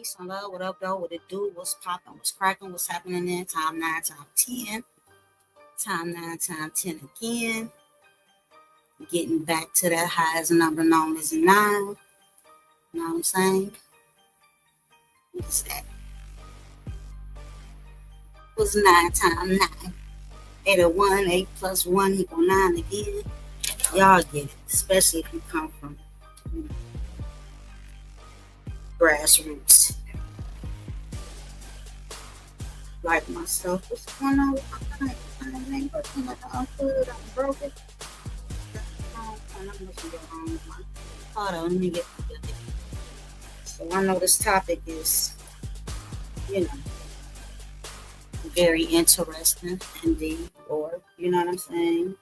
peace and love. What up, though? What it do? What's popping? What's cracking? What's happening there? Time 9, time 10. Time 9, time 10 again. Getting back to that highest number known as a 9. You know what I'm saying? What's that? What's 9 times 9? 8 or 1, 8 plus 1 equal 9 again. Y'all get it, especially if you come from grassroots. Like myself, what's going on with my thing? I ain't working like I unplugged, I broke it. Hold on, let me get together. So I know this topic is, very interesting indeed, or you know what I'm saying?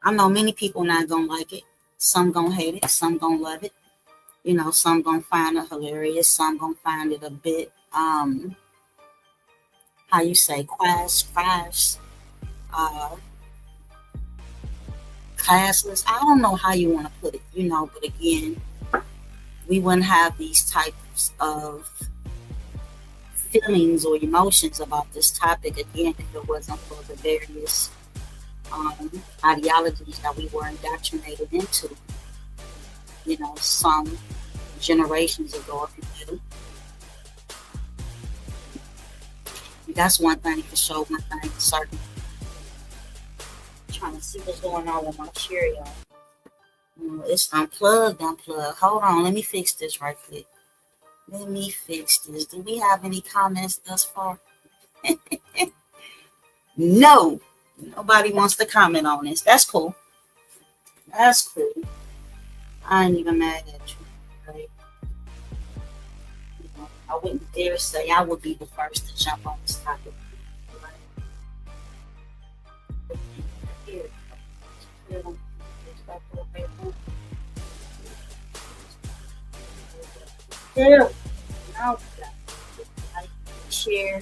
I know many people not gonna like it. Some gonna hate it, some gonna love it. Some gonna find it hilarious, some gonna find it a bit how you say classless. I don't know how you want to put it, but again, we wouldn't have these types of feelings or emotions about this topic again if it wasn't for the various ideologies that we were indoctrinated into, some generations ago, if you will. That's one thing for sure, one thing for certain. Trying to see what's going on with my cherry. It's unplugged. Hold on, let me fix this right quick. Let me fix this. Do we have any comments thus far? No. Nobody wants to comment on this. That's cool. That's cool. I ain't even mad at you. Right? I wouldn't dare say I would be the first to jump on this topic. Yeah. Now I share.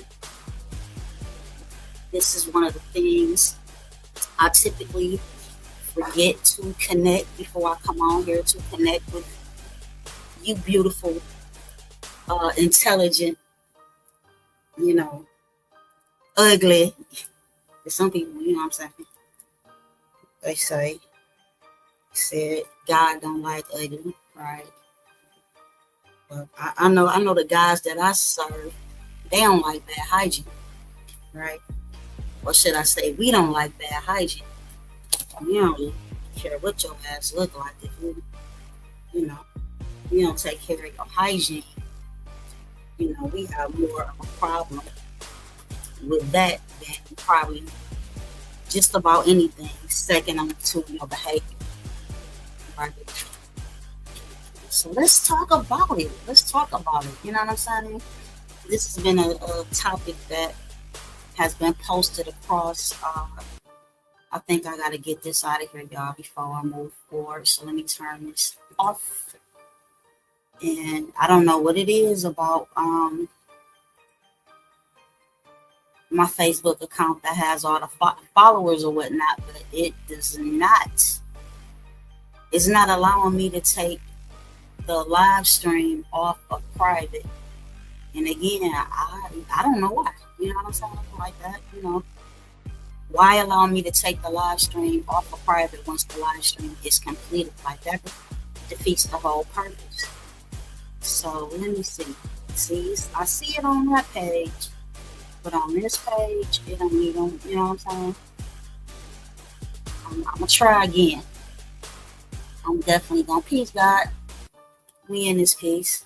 This is one of the things I typically forget to connect before I come on here to connect with you beautiful, intelligent, ugly. Some people, you know what I'm saying? They said God don't like ugly, right? But I know the guys that I serve, they don't like bad hygiene, right? Or should I say, we don't like bad hygiene. We don't really care what your ass look like if you don't take care of your hygiene. We have more of a problem with that than probably just about anything second on to your behavior. Right? So let's talk about it. You know what I'm saying? This has been a topic that has been posted across. I think I got to get this out of here, y'all, before I move forward. So let me turn this off. And I don't know what it is about my Facebook account that has all the followers or whatnot, but it does not. It's not allowing me to take the live stream off of private. And again, I don't know why. You know what I'm saying? Like that, Why allow me to take the live stream off of private once the live stream is completed? Like that defeats the whole purpose. So let me see. I see it on that page, but on this page, it don't even, you know what I'm saying? I'm gonna try again. I'm definitely gonna peace God. We in this piece.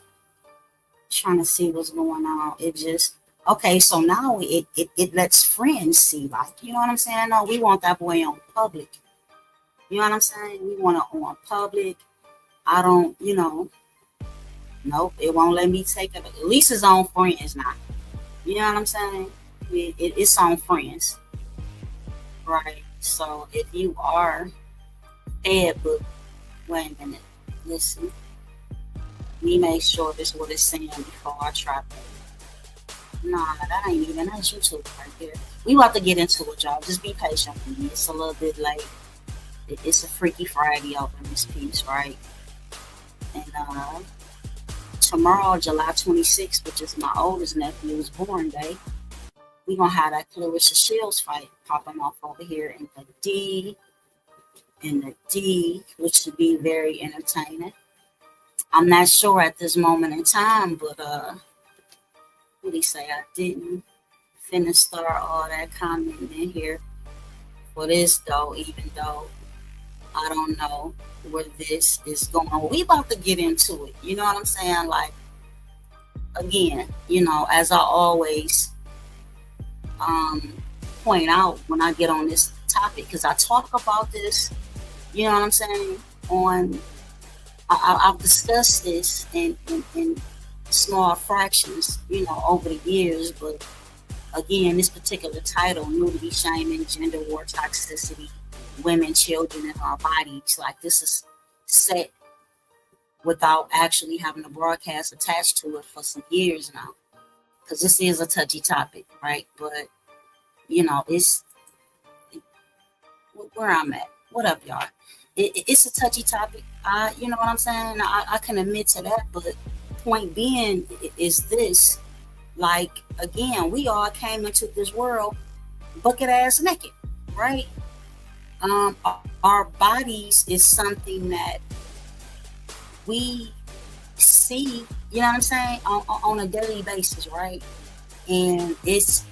Trying to see what's going on. It just okay, so now it lets friends see, like, you know what I'm saying? No, we want that boy on public. You know what I'm saying? We want it on public. I don't, nope, it won't let me take it. At least it's on friends now. You know what I'm saying? It's on friends. Right. So if you are fed, but wait a minute, listen. We make sure this is what it's saying before I try that. Nah, that ain't even, that's YouTube right there. We about to get into it, y'all. Just be patient with me. It's a little bit late. It's a Freaky Friday up in this piece, right? And tomorrow, July 26th, which is my oldest nephew's born day, we're gonna have that Clarissa Shields fight popping off over here in the D, which should be very entertaining. I'm not sure at this moment in time, but what do you say? I didn't finish start all that comment in here for this though, even though I don't know where this is going. We about to get into it. You know what I'm saying? Like, again, as I always point out when I get on this topic, because I talk about this, you know what I'm saying, I've discussed this in small fractions, over the years, but again, this particular title, Nudity Shaming, Gender War, Toxicity, Women, Children, and Our Bodies, like, this is set without actually having a broadcast attached to it for some years now, because this is a touchy topic, right? But it's where I'm at. What up, y'all? It's a touchy topic. You know what I'm saying? I can admit to that, but point being is this: like, again, we all came into this world bucket ass naked, right? Our bodies is something that we see, you know what I'm saying, on a daily basis, right? And it's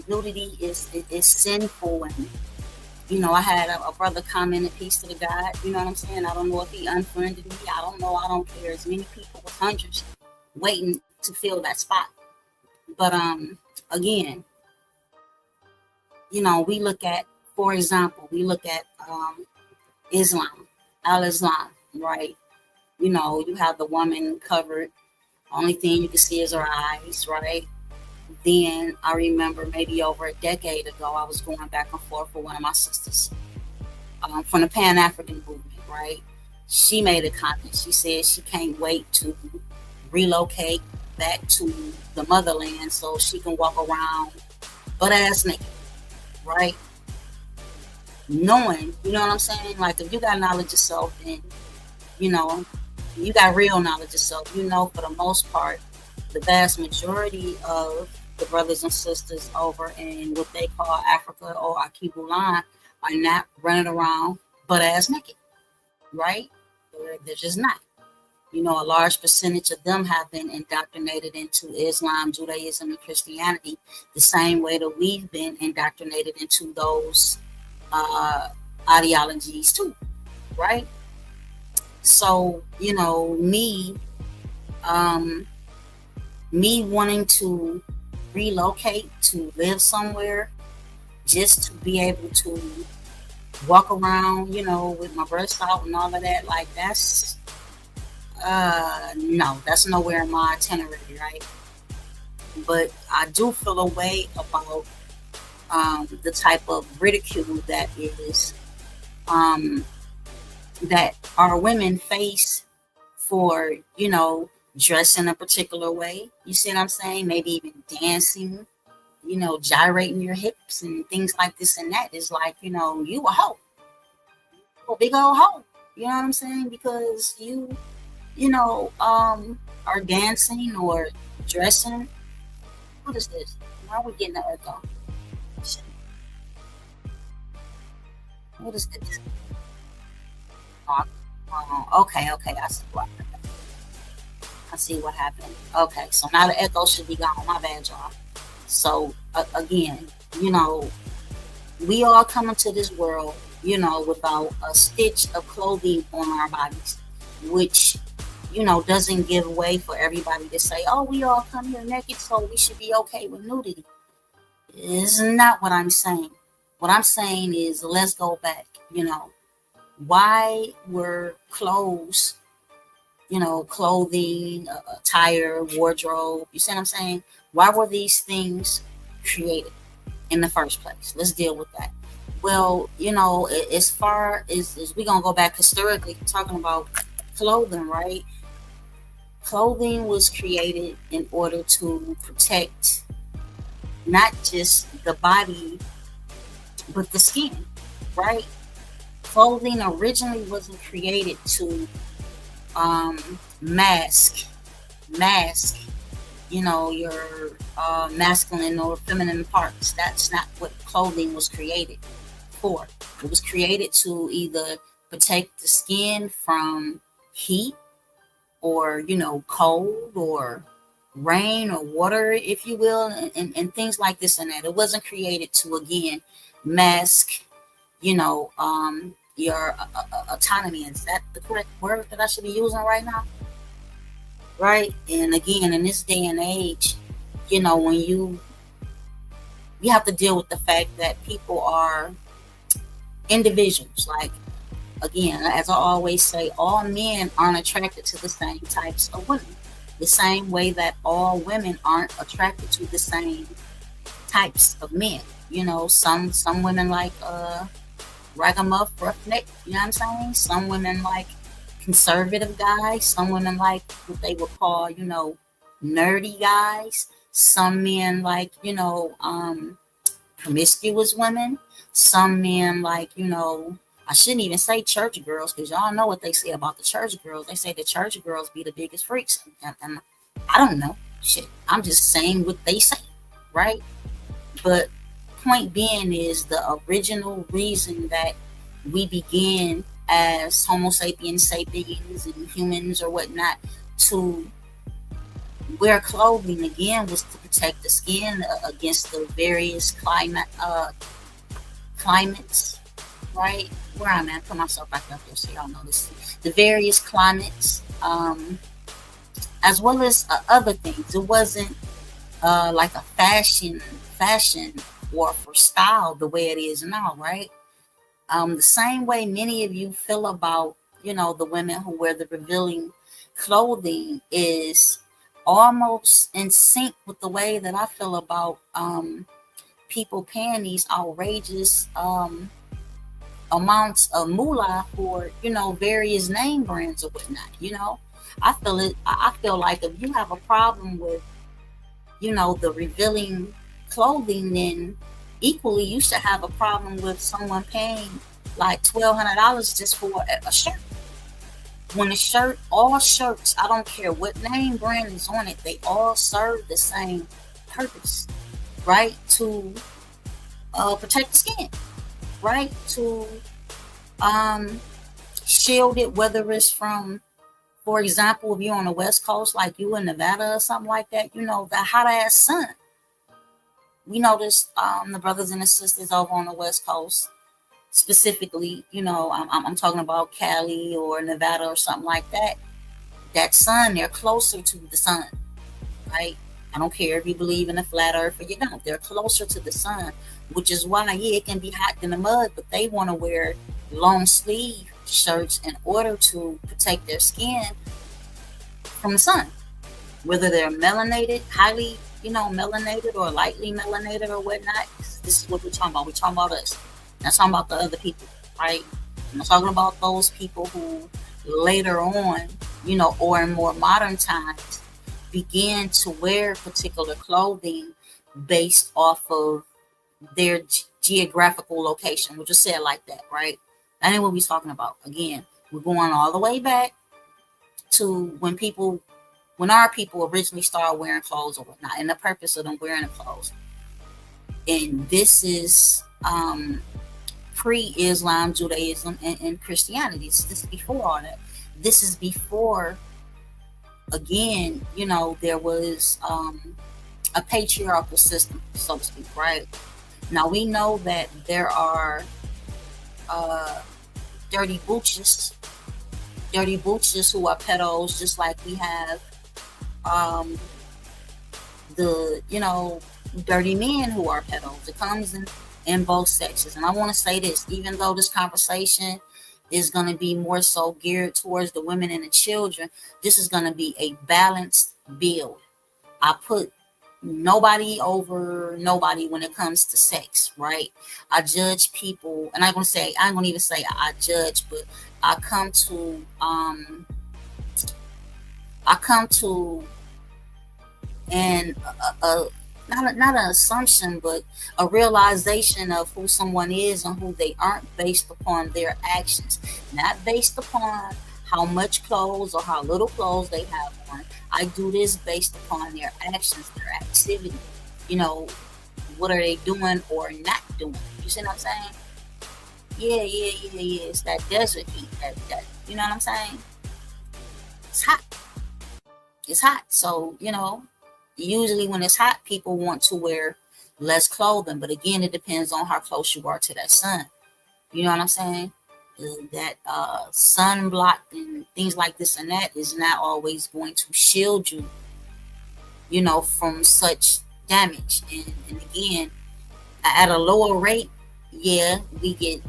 nudity is sinful, and I had a brother comment, peace to the God, you know what I'm saying? I don't know if he unfriended me, I don't know, I don't care. As many people with hundreds waiting to fill that spot. But again, we look at, for example, Islam, al-Islam, right? You have the woman covered, only thing you can see is her eyes, right? Then I remember maybe over a decade ago, I was going back and forth with one of my sisters from the Pan-African movement, right? She made a comment. She said she can't wait to relocate back to the motherland so she can walk around butt ass naked, right? Knowing, you know what I'm saying? Like, if you got knowledge of self, then, you got real knowledge of self. For the most part, the vast majority of the brothers and sisters over in what they call Africa or Akibulan are not running around butt ass naked, right? They're just not. A large percentage of them have been indoctrinated into Islam, Judaism, and Christianity the same way that we've been indoctrinated into those ideologies too, right? So, me wanting to relocate to live somewhere just to be able to walk around, with my breast out and all of that, like, that's no, that's nowhere in my itinerary, right? But I do feel a way about the type of ridicule that is that our women face for dressing a particular way. You see what I'm saying? Maybe even dancing, gyrating your hips and things like this and that. Is like, you a hoe, a big old hoe. You know what I'm saying? Because you are dancing or dressing. What is this? Why are we getting the echo? What is this? Okay, I see what happened. Okay, so now the echo should be gone. My bad, y'all. So again, we all come into this world, without a stitch of clothing on our bodies, which doesn't give way for everybody to say, oh, we all come here naked, so we should be okay with nudity. It's not what I'm saying. What I'm saying is, let's go back. Why were clothes, clothing, attire, wardrobe, you see what I'm saying? Why were these things created in the first place? Let's deal with that. Well, as far as we're going to go back historically, talking about clothing, right? Clothing was created in order to protect not just the body, but the skin, right? Clothing originally wasn't created to mask, mask, your masculine or feminine parts. That's not what clothing was created for. It was created to either protect the skin from heat or, cold or rain or water, if you will, and things like this and that. It wasn't created to, again, mask, your autonomy. Is that the correct word that I should be using right now? Right? And again, in this day and age, when you have to deal with the fact that people are individuals. Like, again, as I always say, all men aren't attracted to the same types of women. The same way that all women aren't attracted to the same types of men. Some women like ragamuff, roughneck, you know what I'm saying? Some women like conservative guys. Some women like what they would call, nerdy guys. Some men like, promiscuous women. Some men like, I shouldn't even say church girls, because y'all know what they say about the church girls. They say the church girls be the biggest freaks. And I don't know. Shit. I'm just saying what they say, right? But point being is the original reason that we began as Homo sapiens sapiens and humans or whatnot to wear clothing, again, was to protect the skin against the various climates, right? Where I'm at, put myself back up there so y'all know this. The various climates, as well as other things. It wasn't like a fashion or for style the way it is now, right? The same way many of you feel about, the women who wear the revealing clothing is almost in sync with the way that I feel about people paying these outrageous amounts of moolah for, various name brands or whatnot. I feel like if you have a problem with, the revealing clothing, then equally you should have a problem with someone paying like $1,200 just for a shirt. When a shirt, all shirts, I don't care what name brand is on it, they all serve the same purpose, right? To protect the skin, right? To shield it, whether it's from, for example, if you're on the West Coast, like you in Nevada or something like that, the hot ass sun. We noticed the brothers and the sisters over on the West Coast, specifically, I'm talking about Cali or Nevada or something like that. That sun, they're closer to the sun, right? I don't care if you believe in a flat earth or you don't. They're closer to the sun, which is why, yeah, it can be hot in the mud, but they want to wear long sleeve shirts in order to protect their skin from the sun. Whether they're melanated, highly, melanated or lightly melanated or whatnot. This is what we're talking about. We're talking about us. I'm not talking about the other people, right? I'm not talking about those people who later on, or in more modern times, began to wear particular clothing based off of their geographical location. We'll just say it like that, right? That ain't what we're talking about. Again, we're going all the way back to when our people originally started wearing clothes or whatnot, and the purpose of them wearing the clothes. And this is pre-Islam, Judaism, and Christianity. This is before all that. This is before, again, there was a patriarchal system, so to speak, right? Now we know that there are dirty booches who are pedos, just like we have the dirty men who are pedos. It comes in both sexes. And I want to say this, even though this conversation is going to be more so geared towards the women and the children, this is going to be a balanced build. I put nobody over nobody when it comes to sex, right? I judge people, and I ain't gonna even say I judge, but I come to and not an assumption, but a realization of who someone is and who they aren't based upon their actions, not based upon how much clothes or how little clothes they have on. I do this based upon their actions, their activity. You know, what are they doing or not doing? You see what I'm saying? Yeah. It's that desert heat. That you know what I'm saying? It's hot. It's hot. So, usually when it's hot, people want to wear less clothing. But again, it depends on how close you are to that sun. You know what I'm saying? That sunblock and things like this and that is not always going to shield you, from such damage. And again, at a lower rate, yeah, we get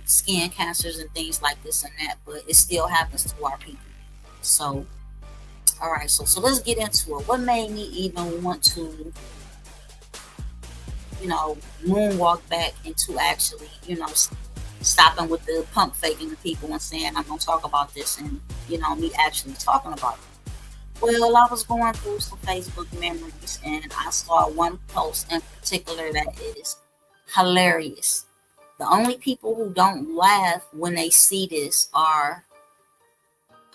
skin cancers and things like this and that, but it still happens to our people. So, all right, so let's get into it. What made me even want to, moonwalk back into actually, stopping with the pump faking the people and saying I'm gonna talk about this and me actually talking about it. Well, I was going through some Facebook memories and I saw one post in particular that is hilarious. The only people who don't laugh when they see this are,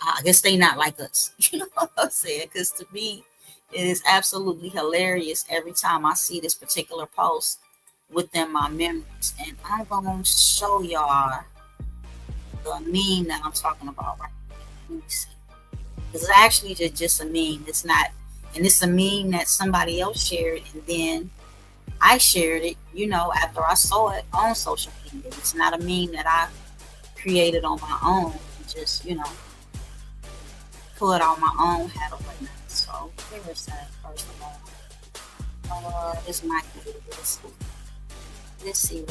I guess, they not like us. You know what I'm saying? Because to me, it is absolutely hilarious every time I see this particular post within my memories. And I'm going to show y'all the meme that I'm talking about right now. Let me see. Because it's actually just a meme. It's not, and it's a meme that somebody else shared, and then I shared it, after I saw it on social media. It's not a meme that I created on my own. Just, put on my own, had a way. So, here's that, first of all. This might be this. Let's see.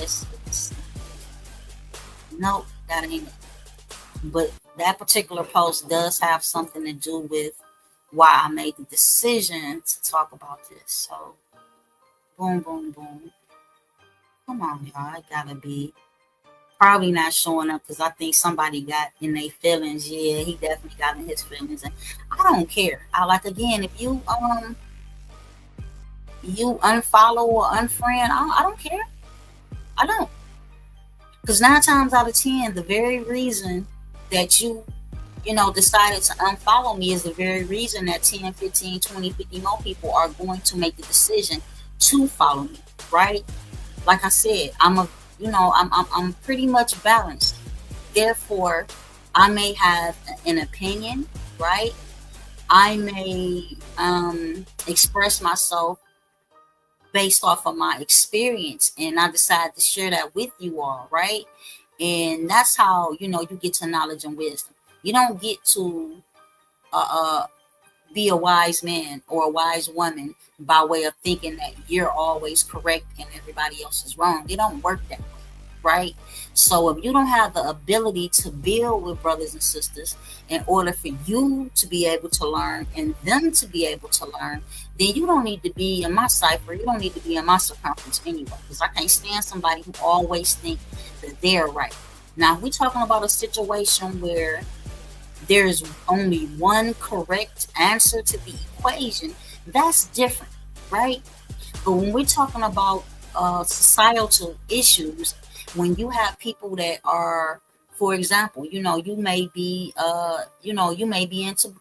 Nope, that ain't it. But that particular post does have something to do with why I made the decision to talk about this. So, boom, boom, boom. Come on, y'all. It gotta be probably not showing up because I think somebody got in their feelings. Yeah, he definitely got in his feelings, and I don't care. I like, again, if you unfollow or unfriend, I don't care. I don't, because 9 times out of 10, the very reason that you decided to unfollow me is the very reason that 10, 15, 20, 50 more people are going to make the decision to follow me, right? Like I said, I'm pretty much balanced. Therefore, I may have an opinion, right? I may express myself based off of my experience, and I decided to share that with you all, right? And that's how you get to knowledge and wisdom. You don't get to be a wise man or a wise woman by way of thinking that you're always correct and everybody else is wrong. It don't work that way, right? So if you don't have the ability to build with brothers and sisters in order for you to be able to learn and them to be able to learn, then you don't need to be in my cipher. You don't need to be in my circumference anyway, because I can't stand somebody who always think that they're right. Now, if we're talking about a situation where there's only one correct answer to the equation, that's different, right? But when we're talking about societal issues, when you have people that are, for example, you may be, you may be into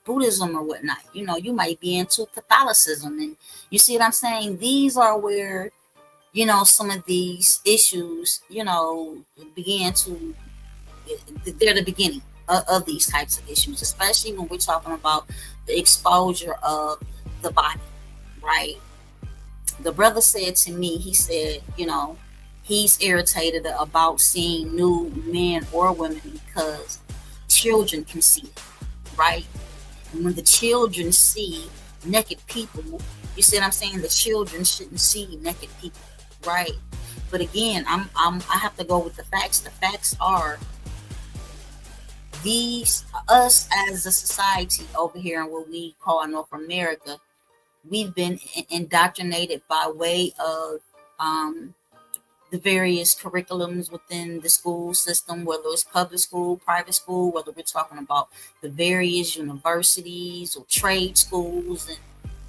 Buddhism or whatnot. You may be into Catholicism, and you see what I'm saying. These are where some of these issues, begin to. They're the beginning of these types of issues, especially when we're talking about the exposure of the body, right? The brother said to me, he said, he's irritated about seeing nude men or women because children can see it, right? And when the children see naked people, you see what I'm saying? The children shouldn't see naked people, right? But again, I have to go with the facts. The facts are us as a society over here in what we call North America, we've been indoctrinated by way of the various curriculums within the school system, whether it's public school, private school, whether we're talking about the various universities or trade schools, and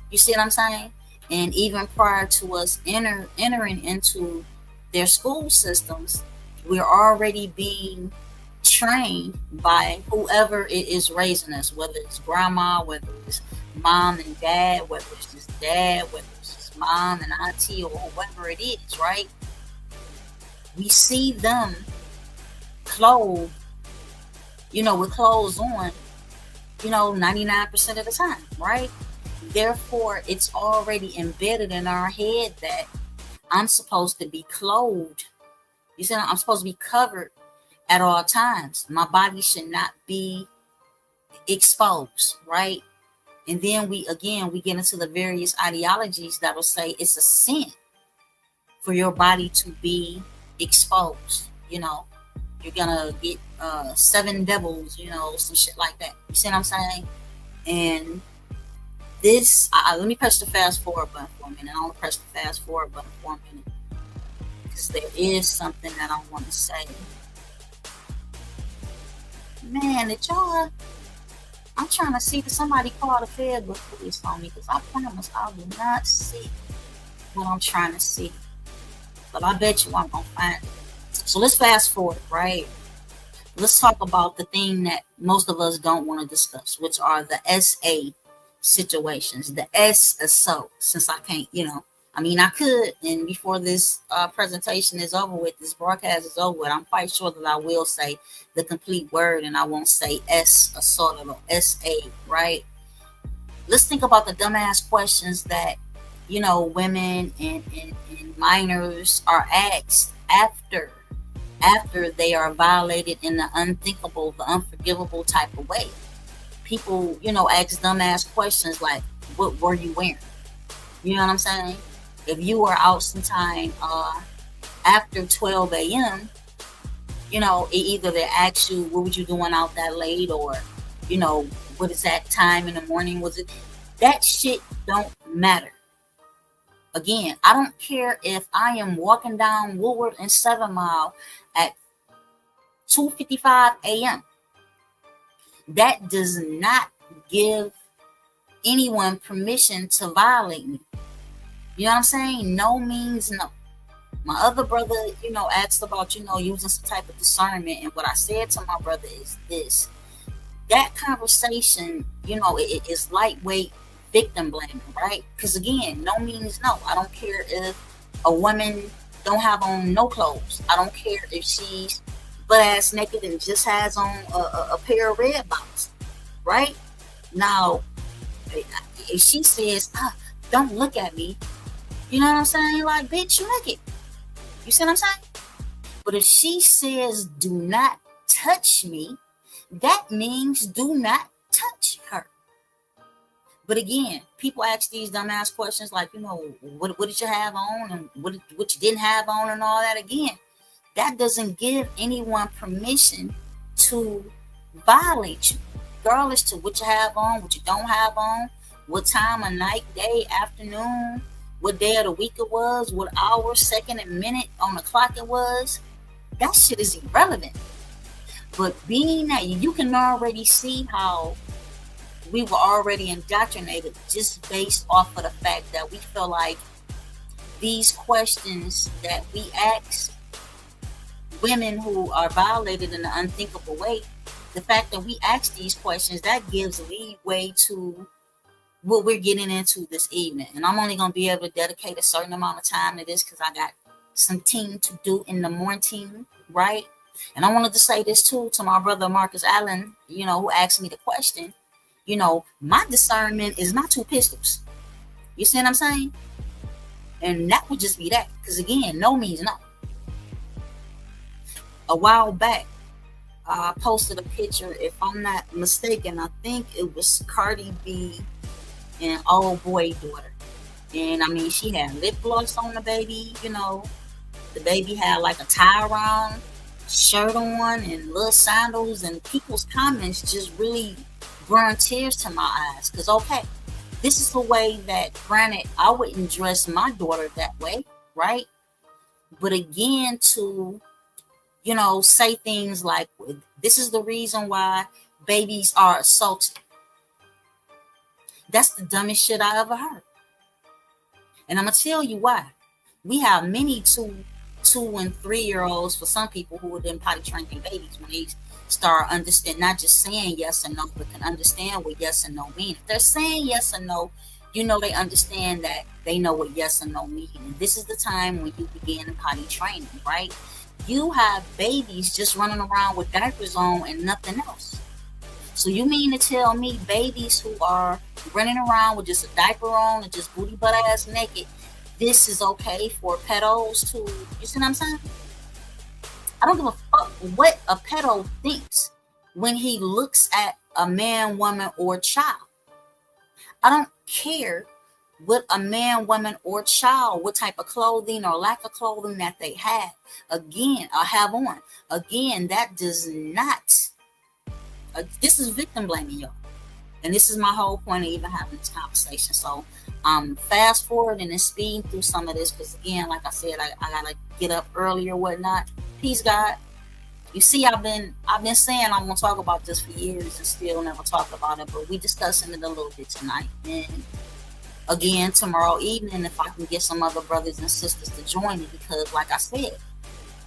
you see what I'm saying? And even prior to us entering into their school systems, we're already being trained by whoever it is raising us, whether it's grandma, whether it's mom and dad, whether it's just dad, whether it's just mom and auntie, or whoever it is, right? We see them clothed, with clothes on, 99% of the time, right? Therefore, it's already embedded in our head that I'm supposed to be clothed. You see, I'm supposed to be covered at all times. My body should not be exposed, right? And then we get into the various ideologies that will say it's a sin for your body to be exposed. You're gonna get 7 devils, some shit like that. You see what I'm saying? And this, let me press the fast forward button for a minute. I want to press the fast forward button for a minute because there is something that I want to say. Man, I'm trying to see if somebody called the Fed police on me, because I promise I will not see what I'm trying to see. But I bet you I'm going to find it. So let's fast forward, right? Let's talk about the thing that most of us don't want to discuss, which are the SA situations. The S assault, since I can't, I could, and before this presentation is over with, this broadcast is over with, I'm quite sure that I will say the complete word and I won't say S assault or SA, right? Let's think about the dumbass questions that, women and minors are asked after they are violated in the unthinkable, the unforgivable type of way. People, ask dumbass questions like, what were you wearing? You know what I'm saying? If you were out sometime after 12 a.m., either they ask you, what were you doing out that late? Or, what is that time in the morning? Was it? That shit don't matter. Again, I don't care if I am walking down Woodward and 7 Mile at 2:55 a.m. That does not give anyone permission to violate me. You know what I'm saying? No means no. My other brother, asked about, using some type of discernment. And what I said to my brother is this. That conversation, it is lightweight victim blaming, right? Because again, no means no. I don't care if a woman don't have on no clothes. I don't care if she's butt ass naked and just has on a pair of red bottoms, right? Now, if she says, don't look at me, you know what I'm saying? Like, bitch, you naked. You see what I'm saying? But if she says, do not touch me, that means do not touch her. But again, people ask these dumbass questions like, what did you have on and what you didn't have on and all that. Again, that doesn't give anyone permission to violate you, regardless to what you have on, what you don't have on, what time of night, day, afternoon, what day of the week it was, what hour, second, and minute on the clock it was. That shit is irrelevant. But being that you can already see how we were already indoctrinated just based off of the fact that we feel like these questions that we ask women who are violated in an unthinkable way, the fact that we ask these questions, that gives leeway to what we're getting into this evening. And I'm only going to be able to dedicate a certain amount of time to this because I got some team to do in the morning, right? And I wanted to say this too to my brother Marcus Allen, who asked me the question. My discernment is not 2 pistols. You see what I'm saying? And that would just be that. Because again, no means no. A while back, I posted a picture, if I'm not mistaken, I think it was Cardi B and old boy daughter. And she had lip gloss on the baby, the baby had like a tie around shirt on and little sandals, and people's comments just really brought tears to my eyes. Because okay, this is the way that, granted, I wouldn't dress my daughter that way, right? But again, to say things like, this is the reason why babies are assaulted. That's the dumbest shit I ever heard. And I'm going to tell you why. We have many 2 and 3 year olds, for some people, who have been potty training babies when start understand, not just saying yes and no, but can understand what yes and no mean. If they're saying yes and no, you know they understand that they know what yes and no mean. And this is the time when you begin potty training, right? You have babies just running around with diapers on and nothing else. So you mean to tell me babies who are running around with just a diaper on and just booty butt ass naked, this is okay for pedos to, you see what I'm saying? I don't give a fuck what a pedo thinks when he looks at a man, woman, or child. I don't care what a man, woman, or child, what type of clothing or lack of clothing that they have. Again, I have on. Again, that does not, this is victim blaming, y'all. And this is my whole point of even having this conversation. So fast forward and then speeding through some of this, because again, like I said, I gotta get up early or whatnot. Peace, God. You see, I've been saying I'm gonna talk about this for years and still never talk about it, but we discussing it a little bit tonight. And again, tomorrow evening, if I can get some other brothers and sisters to join me, because like I said,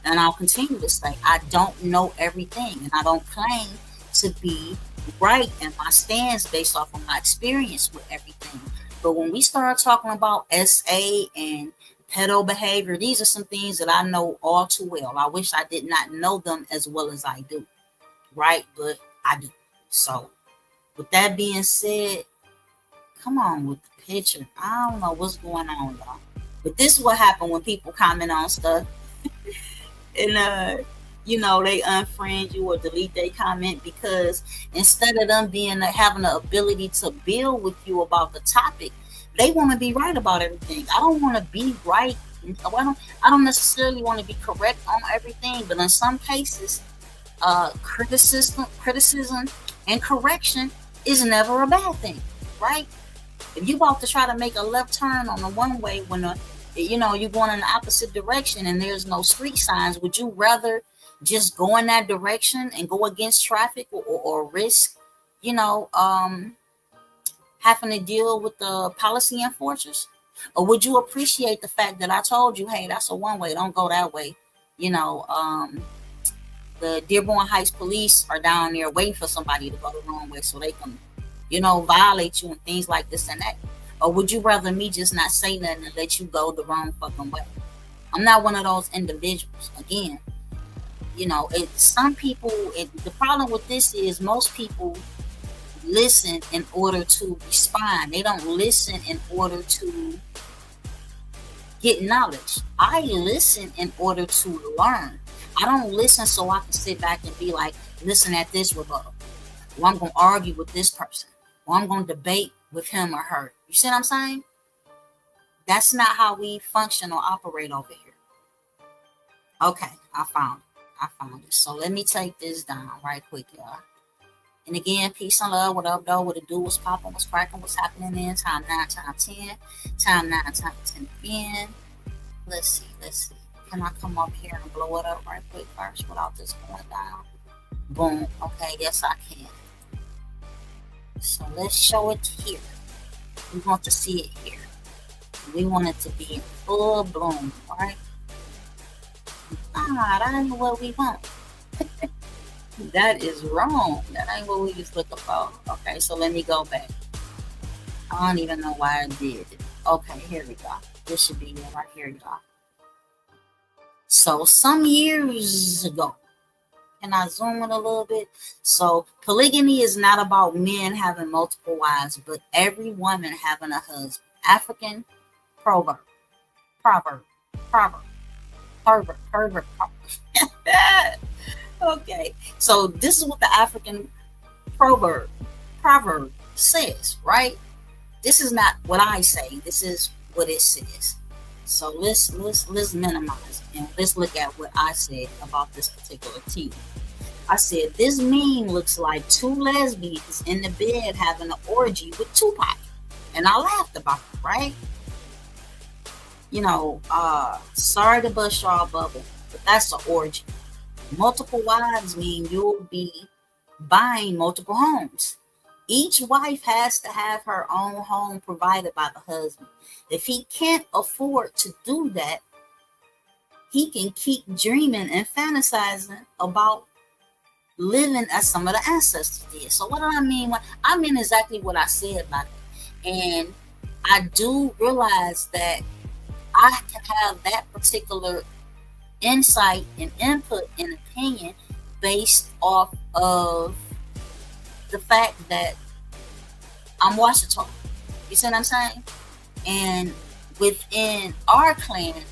and I'll continue to say, I don't know everything, and I don't claim to be right in my stance based off of my experience with everything. But when we start talking about SA and pedo behavior, these are some things that I know all too well. I wish I did not know them as well as I do, right? But I do. So with that being said, come on with the picture. I don't know what's going on, y'all. But this is what happened when people comment on stuff. And you know, they unfriend you or delete their comment, because instead of them being having the ability to build with you about the topic, they want to be right about everything. I don't want to be right. I don't necessarily want to be correct on everything, but in some cases, criticism and correction is never a bad thing, right? If you about to try to make a left turn on the one way when you're going in the opposite direction and there's no street signs, would you rather just go in that direction and go against traffic or risk, having to deal with the policy enforcers? Or would you appreciate the fact that I told you, hey, that's a one way, don't go that way? The Dearborn Heights police are down there waiting for somebody to go the wrong way so they can, violate you and things like this and that. Or would you rather me just not say nothing and let you go the wrong fucking way? I'm not one of those individuals. Again, some people, the problem with this is most people listen in order to respond. They don't listen in order to get knowledge. I listen in order to learn. I don't listen so I can sit back and be like, listen at this rebuttal. Or I'm going to argue with this person. Or I'm going to debate with him or her. You see what I'm saying? That's not how we function or operate over here. Okay, I found it. So let me take this down right quick, y'all. And again, peace and love. What up, though? What it do? What's popping? What's cracking? What's happening in time 9, time 10, time 9, time 10 again. Let's see. Can I come up here and blow it up right quick first without this going down? Boom. Okay, yes, I can. So let's show it here. We want to see it here. We want it to be in full bloom, right? That ain't what we want. That is wrong. That ain't what we was looking for. Okay, so let me go back. I don't even know why I did it. Okay, here we go. This should be it right here, y'all. So some years ago, can I zoom in a little bit? So polygamy is not about men having multiple wives, but every woman having a husband. African proverb. Okay, so this is what the African proverb says, right? This is not what I say. This is what it says. So let's minimize it and let's look at what I said about this particular tea. I said this meme looks like two lesbians in the bed having an orgy with Tupac, and I laughed about it, right? Sorry to bust y'all bubble, but that's an orgy. Multiple wives mean you'll be buying multiple homes. Each wife has to have her own home provided by the husband. If he can't afford to do that, he can keep dreaming and fantasizing about living as some of the ancestors did. So what do I mean? I mean exactly what I said about it. And I do realize that I can have that particular insight and input and opinion based off of the fact that I'm Washington. You see what I'm saying? And within our clan,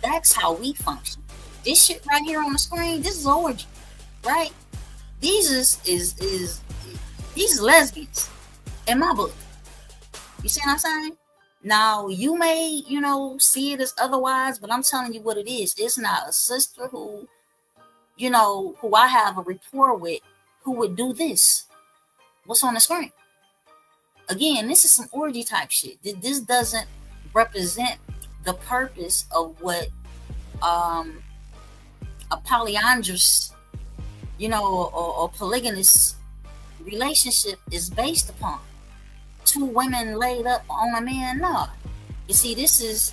that's how we function. This shit right here on the screen, this is orgy, right? These is these are lesbians in my book. You see what I'm saying? Now you may, see it as otherwise, but I'm telling you what it is. It's not a sister who, who I have a rapport with who would do this. What's on the screen? Again, this is some orgy type shit. This doesn't represent the purpose of what a polyandrous, or polygamous relationship is based upon. Two women laid up on a man. No, you see, this is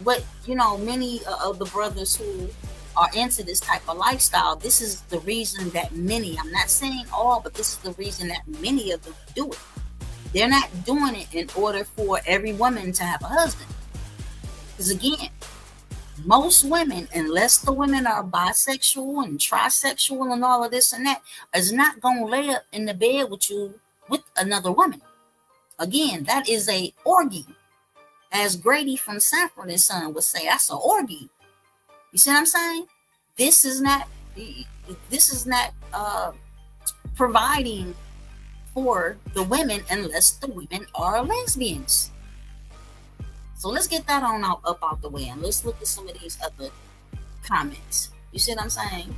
what many of the brothers who are into this type of lifestyle. This is the reason that many, I'm not saying all, but this is the reason that many of them do it. They're not doing it in order for every woman to have a husband. Because again, most women, unless the women are bisexual and trisexual and all of this and that, is not going to lay up in the bed with you with another woman. Again, that is a orgy. As Grady from Sanford and Son would say, that's an orgy. You see what I'm saying? This is not providing for the women unless the women are lesbians. So let's get that on up out the way, and let's look at some of these other comments. You see what I'm saying?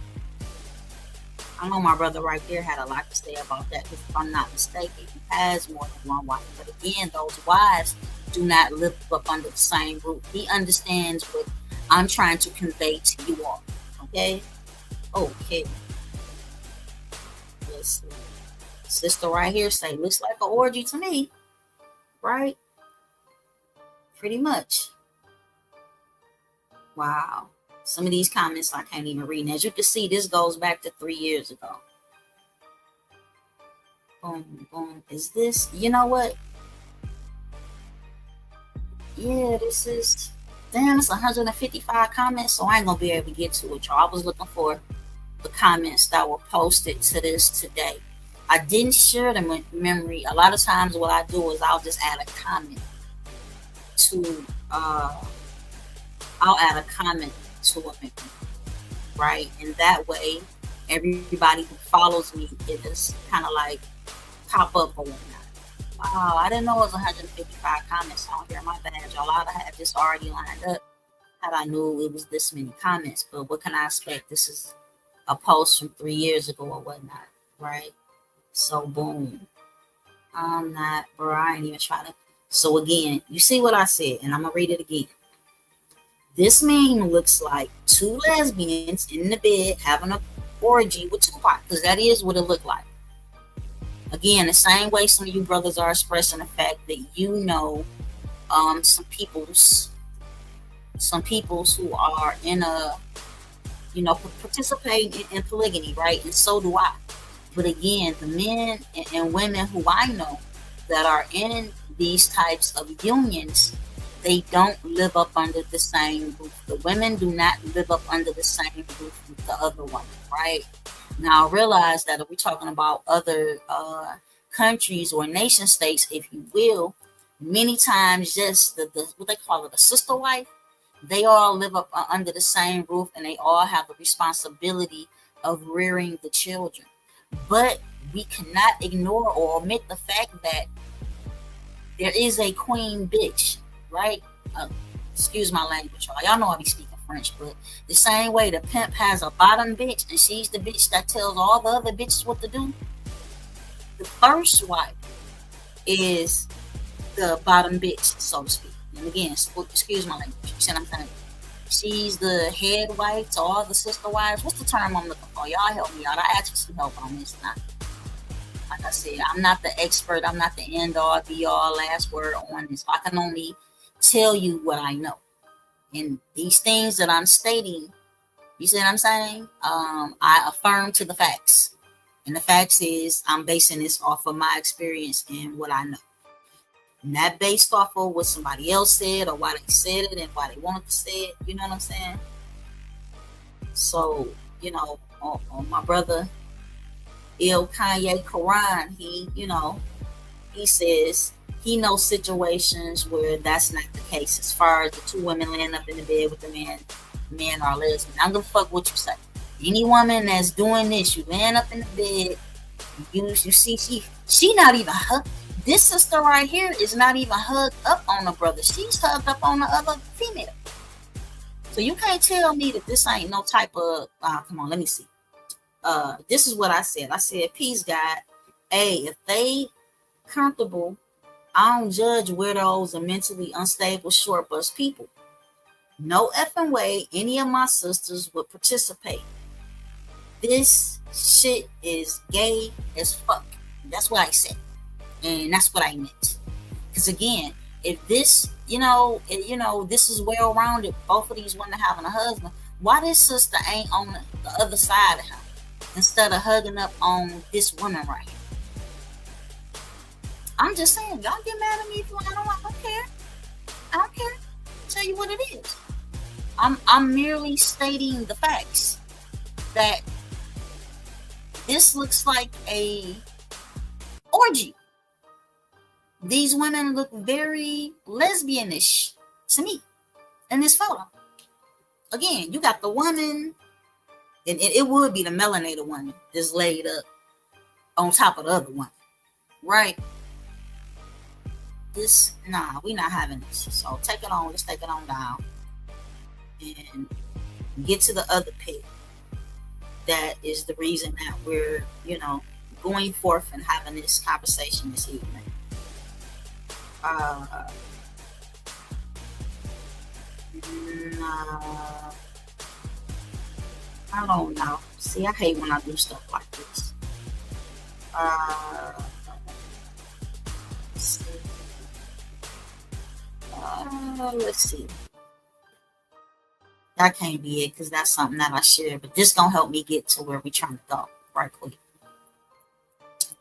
I know my brother right there had a lot to say about that, because if I'm not mistaken, he has more than one wife. But again, those wives do not live up under the same roof. He understands what I'm trying to convey to you all. Okay? Okay. Let's see. Sister right here say, looks like an orgy to me. Right? Pretty much. Wow. Some of these comments I can't even read. And as you can see, this goes back to 3 years ago. Boom, boom. Is this, you know what? Yeah, this is, damn, it's 155 comments, so I ain't going to be able to get to it, y'all. I was looking for the comments that were posted to this today. I didn't share them with memory. A lot of times what I do is I'll just add a comment to, I'll add a comment to a memory, right? And that way, everybody who follows me, it just kind of like pop up or whatnot. Wow, I didn't know it was 155 comments on here. My bad, y'all. I'd have just already lined up had I knew it was this many comments. But what can I expect? This is a post from 3 years ago or whatnot, right? So boom. I'm not, bro. I ain't even trying to. So again, you see what I said, and I'm gonna read it again. This meme looks like two lesbians in the bed having an orgy with Tupac, because that is what it looked like. Again, the same way some of you brothers are expressing the fact that some peoples who are in a participating in polygamy, right? And so do I. But again, the men and women who I know that are in these types of unions, they don't live up under the same roof. The women do not live up under the same roof with the other woman, right? Now, realize that if we're talking about other countries or nation states, if you will, many times just the what they call it, a sister wife, they all live up under the same roof, and they all have the responsibility of rearing the children. But we cannot ignore or omit the fact that there is a queen bitch, right? Excuse my language, y'all. Y'all know I be speaking French, but the same way the pimp has a bottom bitch, and she's the bitch that tells all the other bitches what to do, the first wife is the bottom bitch, so to speak. And again, excuse my language. You see what I'm saying? She's the head wife to all the sister wives. What's the term I'm looking for? Y'all help me out. I asked for some help on this. Like I said, I'm not the expert. I'm not the end all, be all, last word on this. I can only tell you what I know. And these things that I'm stating, you see what I'm saying? I affirm to the facts. And the fact is, I'm basing this off of my experience and what I know. Not based off of what somebody else said or why they said it and why they wanted to say it. You know what I'm saying? So, on my brother Il Kanye Quran, he says he knows situations where that's not the case. As far as the two women laying up in the bed with the men are lesbian. I don't give a fuck what you say. Any woman that's doing this, you laying up in the bed, you see she not even hugged. This sister right here is not even hugged up on the brother. She's hugged up on the other female. So you can't tell me that this ain't no type of come on, let me see. This is what I said. I said, peace, God. Hey, if they comfortable, I don't judge weirdos and mentally unstable short bus people. No effing way any of my sisters would participate. This shit is gay as fuck. That's what I said. And that's what I meant. Because again, if this, this is well rounded, both of these women having a husband, why this sister ain't on the other side of him instead of hugging up on this woman right here? I'm just saying, y'all get mad at me if you want. I don't care. I don't care. I'll tell you what it is. I'm merely stating the facts that this looks like a orgy. These women look very lesbianish to me in this photo. Again, you got the woman, and it would be the melanated woman just laid up on top of the other one, right? We not having this. So take it on. Let's take it on down and get to the other pic. That is the reason that we're, going forth and having this conversation this evening. I don't know. See, I hate when I do stuff like this. Let's see. That can't be it because that's something that I share, but this gonna help me get to where we trying to go right quick.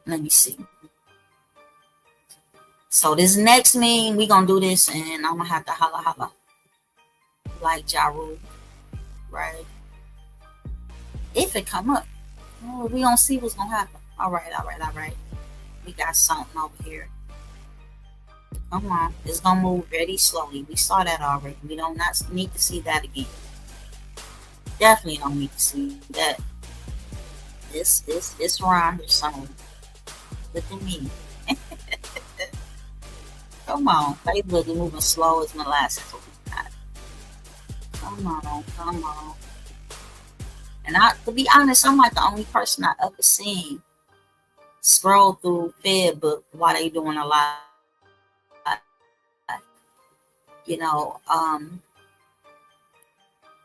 Let me see. So this next meme, we gonna do this, and I'm gonna have to holla like Ja Rule, right? If it come up, we gonna see what's gonna happen. All right. We got something over here. Come on, it's gonna move very slowly. We saw that already. We don't not need to see that again. Definitely don't need to see that. It's around here somewhere. Look at me. Come on, Facebook is moving slow as molasses. Come on. And to be honest, I'm like the only person I ever seen scroll through Facebook while they doing a live.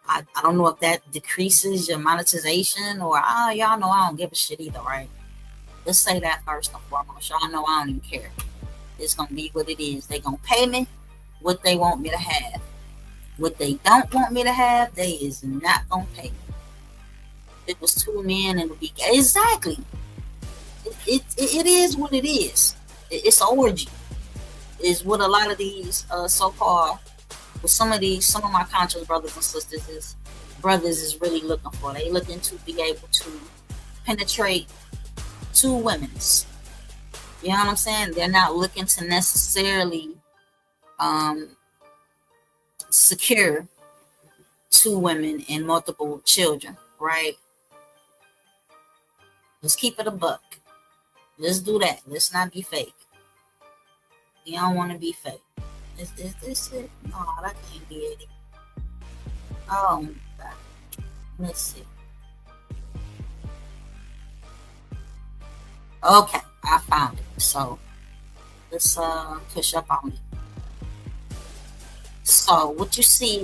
I don't know if that decreases your monetization or y'all know I don't give a shit either, right? Let's say that first and foremost. Y'all know I don't even care. It's gonna be what it is. They gonna pay me what they want me to have. What they don't want me to have, they is not gonna pay me. If it was two men and it would be exactly. It is what it is. It's an orgy. Is what a lot of these so-called, with some of my conscious brothers and sisters is really looking for. They looking to be able to penetrate two women's. You know what I'm saying? They're not looking to necessarily secure two women and multiple children, right? Let's keep it a buck. Let's do that. Let's not be fake. You don't want to be fake. Is this it? No, that can't be it. Oh, God. Let's see. Okay, I found it. So let's push up on it. So what you see?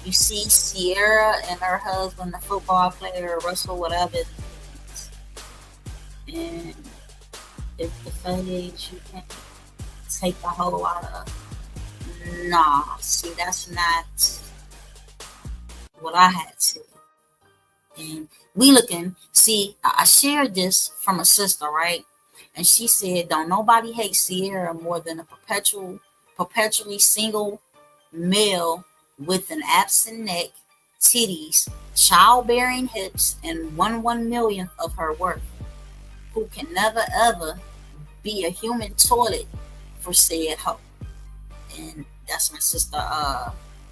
You see Sierra and her husband, the football player, Russell, whatever. And if the page you can take the whole out of. Nah, see, that's not what I had to. And We looking, see, I shared this from a sister, right? And she said, don't nobody hate Sierra more than a perpetually single male with an absent neck, titties, childbearing hips, and one millionth of her worth, who can never ever be a human toilet for said hoe. And that's my sister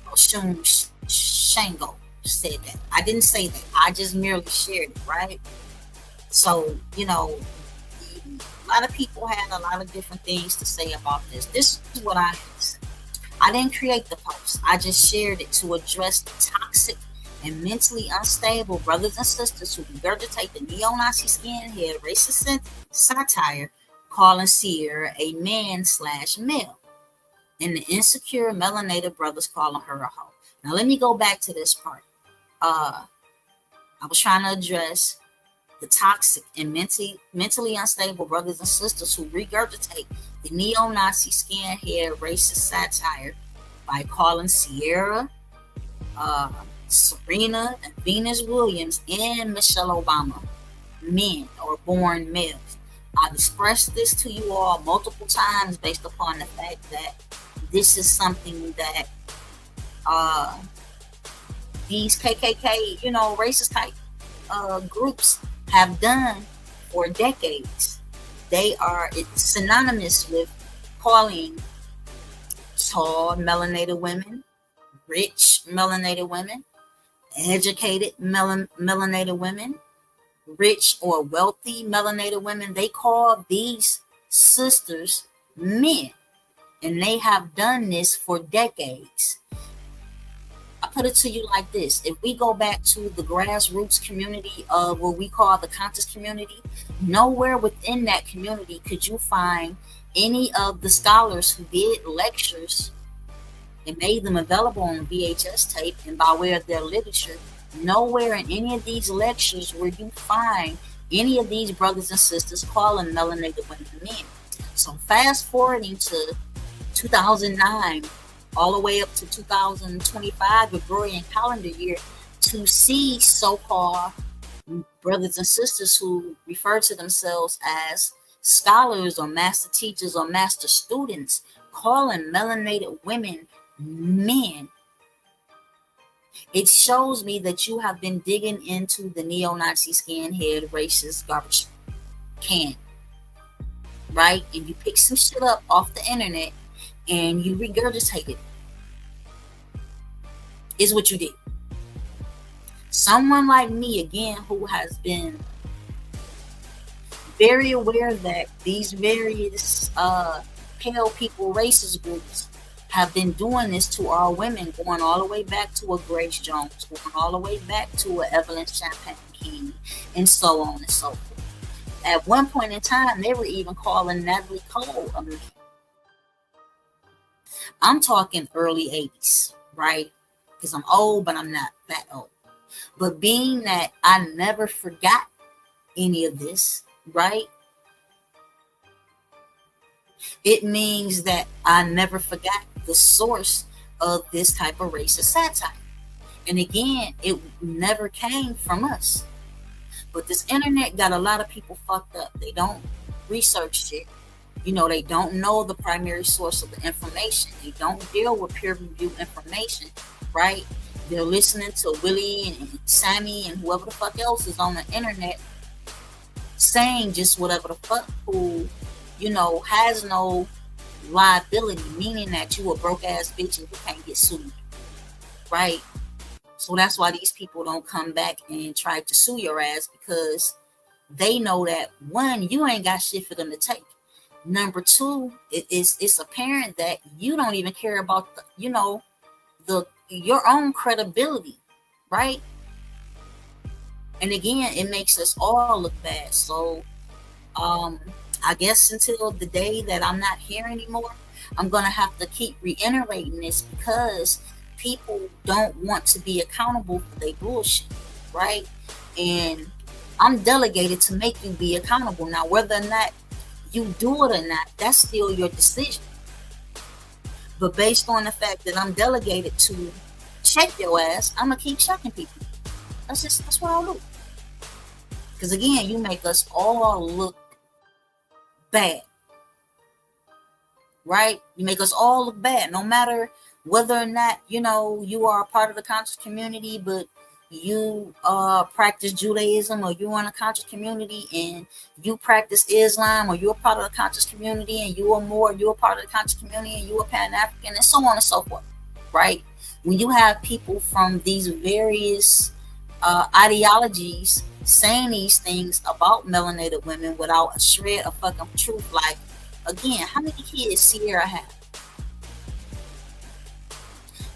Oshun Shango said that. I didn't say that. I just merely shared it, right? So, a lot of people had a lot of different things to say about this. This is what I said. I didn't create the post. I just shared it to address the toxic and mentally unstable brothers and sisters who regurgitate the neo-Nazi skinhead racist satire calling Sierra a man/male, and the insecure melanated brothers calling her a hoe. Now let me go back to this part. I was trying to address the toxic and mentally unstable brothers and sisters who regurgitate the neo-Nazi skinhead racist satire by calling Sierra, Serena, and Venus Williams, and Michelle Obama men or born males. I've expressed this to you all multiple times based upon the fact that this is something that these KKK, racist type groups have done for decades. It's synonymous with calling tall melanated women, rich melanated women, educated melanated women, rich or wealthy melanated women. They call these sisters men, and they have done this for decades. I put it to you like this. If we go back to the grassroots community of what we call the conscious community, nowhere within that community could you find any of the scholars who did lectures and made them available on VHS tape and by way of their literature. Nowhere in any of these lectures where you find any of these brothers and sisters calling melanated women men. So fast forwarding to 2009 all the way up to 2025 Gregorian calendar year, to see so-called brothers and sisters who refer to themselves as scholars or master teachers or master students calling melanated women men. It shows me that you have been digging into the neo-Nazi skinhead racist garbage can, right? And you pick some shit up off the internet and you regurgitate it. Is what you did. Someone like me, again, who has been very aware that these various pale people racist groups have been doing this to our women, going all the way back to a Grace Jones, going all the way back to a Evelyn Champagne King, and so on and so forth. At one point in time, they were even calling Natalie Cole a man. I'm talking early 80s, right? Because I'm old, but I'm not that old. But being that I never forgot any of this, right? It means that I never forgot the source of this type of racist satire. And again, it never came from us. But this internet got a lot of people fucked up. They don't research shit. They don't know the primary source of the information. They don't deal with peer-reviewed information, right? They're listening to Willie and Sammy and whoever the fuck else is on the internet saying just whatever the fuck, who, has no liability, meaning that you a broke-ass bitch and you can't get sued, right? So that's why these people don't come back and try to sue your ass, because they know that, one, you ain't got shit for them to take. Number two, it's apparent that you don't even care about your own credibility, right? And again, it makes us all look bad. So I guess until the day that I'm not here anymore, I'm gonna have to keep reiterating this, because people don't want to be accountable for their bullshit, right? And I'm delegated to make you be accountable. Now, whether or not you do it or not, that's still your decision. But based on the fact that I'm delegated to check your ass, I'm gonna keep checking people. That's what I'll do. Because again, you make us all look bad, right? You make us all look bad, no matter whether or not, you are a part of the conscious community, but you practice Judaism, or you're in a conscious community and you practice Islam, or you're a part of the conscious community and you're a part of the conscious community and you're a Pan-African, and so on and so forth, right? When you have people from these various ideologies saying these things about melanated women without a shred of fucking truth, like, again, how many kids Sierra have?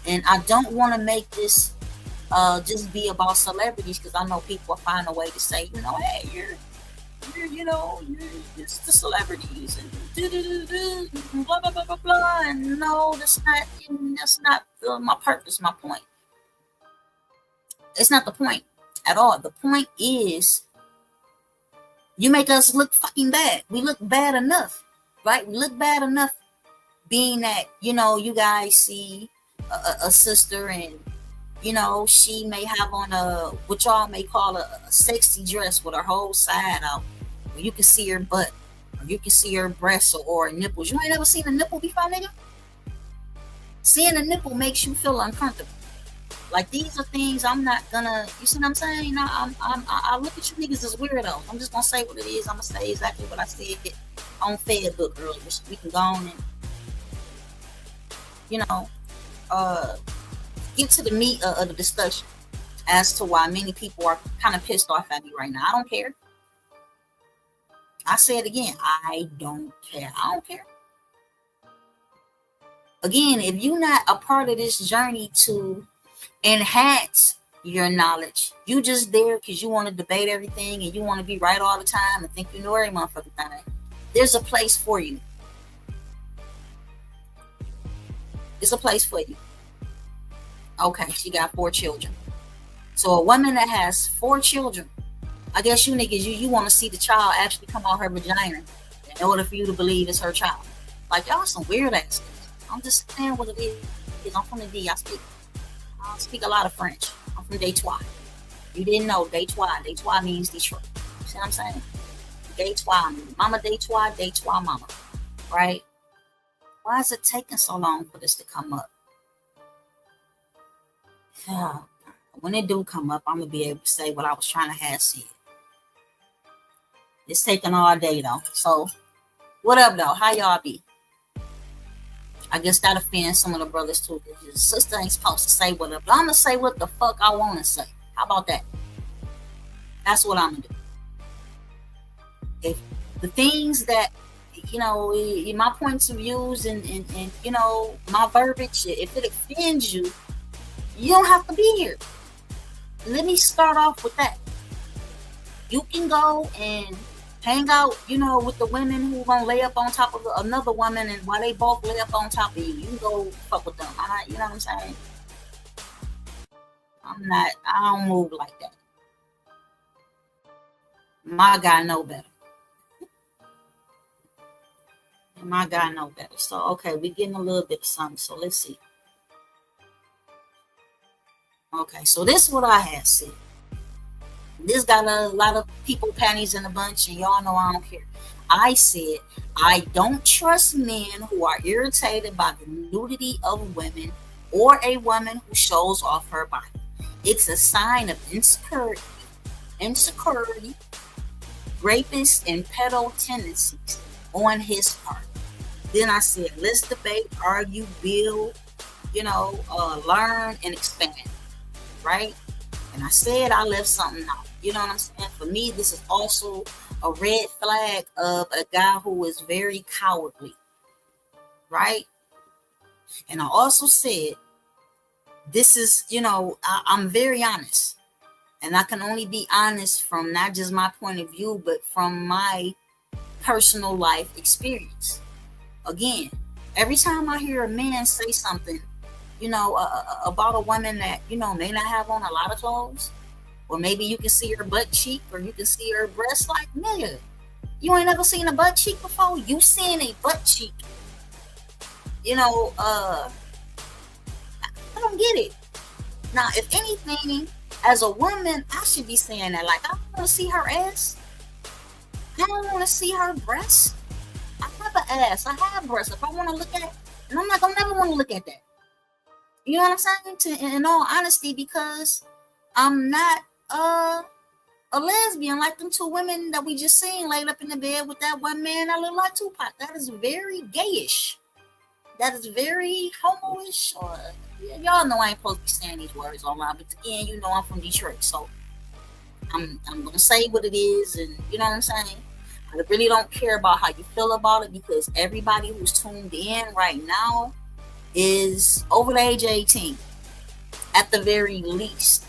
And I don't want to make this just be about celebrities, because I know people will find a way to say, hey, you're just the celebrities and blah blah blah blah blah. And no, that's not my purpose, my point. It's not the point at all. The point is, you make us look fucking bad. We look bad enough, right? We look bad enough, being that, you guys see a sister and, she may have on what y'all may call a sexy dress with her whole side out, where you can see her butt, or you can see her breasts, or nipples. You ain't never seen a nipple before, nigga? Seeing a nipple makes you feel uncomfortable. Like, these are things I'm not gonna, you see what I'm saying? I look at you niggas as weirdos. I'm just gonna say what it is. I'm gonna say exactly what I said on Facebook earlier. We can go on and, get to the meat of the discussion as to why many people are kind of pissed off at me right now. I don't care. I say it again. I don't care. I don't care. Again, if you're not a part of this journey to enhance your knowledge, you just there because you want to debate everything and you want to be right all the time and think you know every motherfucking thing, there's a place for you. It's a place for you. Okay, she got 4 children. So a woman that has 4 children, I guess you niggas, you want to see the child actually come out her vagina in order for you to believe it's her child. Like, y'all some weird ass. I'm just saying what it is. I'm from the D. I speak a lot of French. I'm from Dey-Twah. You didn't know Dey-Twah. Dey-Twah means Detroit. You see what I'm saying? Dey-Twah. Mama Dey-Twah, Dey-Twah mama. Right? Why is it taking so long for this to come up? When it do come up, I'm going to be able to say what I was trying to have said. It's taking all day, though. So, what up, though? How y'all be? I guess that offends some of the brothers, too. Your sister ain't supposed to say what up. But I'm going to say what the fuck I want to say. How about that? That's what I'm going to do. If the things that, in my points of views and my verbiage, if it offends you, you don't have to be here. Let me start off with that. You can go and hang out, with the women who gonna lay up on top of another woman, and while they both lay up on top of you, you can go fuck with them. You know what I'm saying? I don't move like that. My guy know better. My guy know better. So, okay, we getting a little bit of something. So, let's see. Okay, so this is what I had said. This got a lot of people panties in a bunch, and y'all know I don't care. I said, I don't trust men who are irritated by the nudity of women or a woman who shows off her body. It's a sign of insecurity, rapist, and pedo tendencies on his part. Then I said, let's debate, argue, build, learn, and expand. Right? And I said I left something out. You know what I'm saying? For me, this is also a red flag of a guy who is very cowardly. Right? And I also said, this is, I'm very honest. And I can only be honest from not just my point of view, but from my personal life experience. Again, every time I hear a man say something, about a woman that, may not have on a lot of clothes, or maybe you can see her butt cheek, or you can see her breast, like, nigga, you ain't never seen a butt cheek before? You seen a butt cheek. I don't get it. Now, if anything, As a woman, I should be saying that. Like, I don't want to see her ass. I don't want to see her breasts. I have an ass. I have breasts. If I want to look at it, and I'm not gonna never want to look at that. You know what I'm saying? In all honesty, because I'm not a lesbian like them two women that we just seen laid up in the bed with that one man that looked like Tupac. That is very gayish. That is very homoish. Or y'all know I ain't supposed to be saying these words online, but again, you know I'm from Detroit, so I'm gonna say what it is, and you know what I'm saying. I really don't care about how you feel about it, because everybody who's tuned in right now is over the age of 18, at the very least,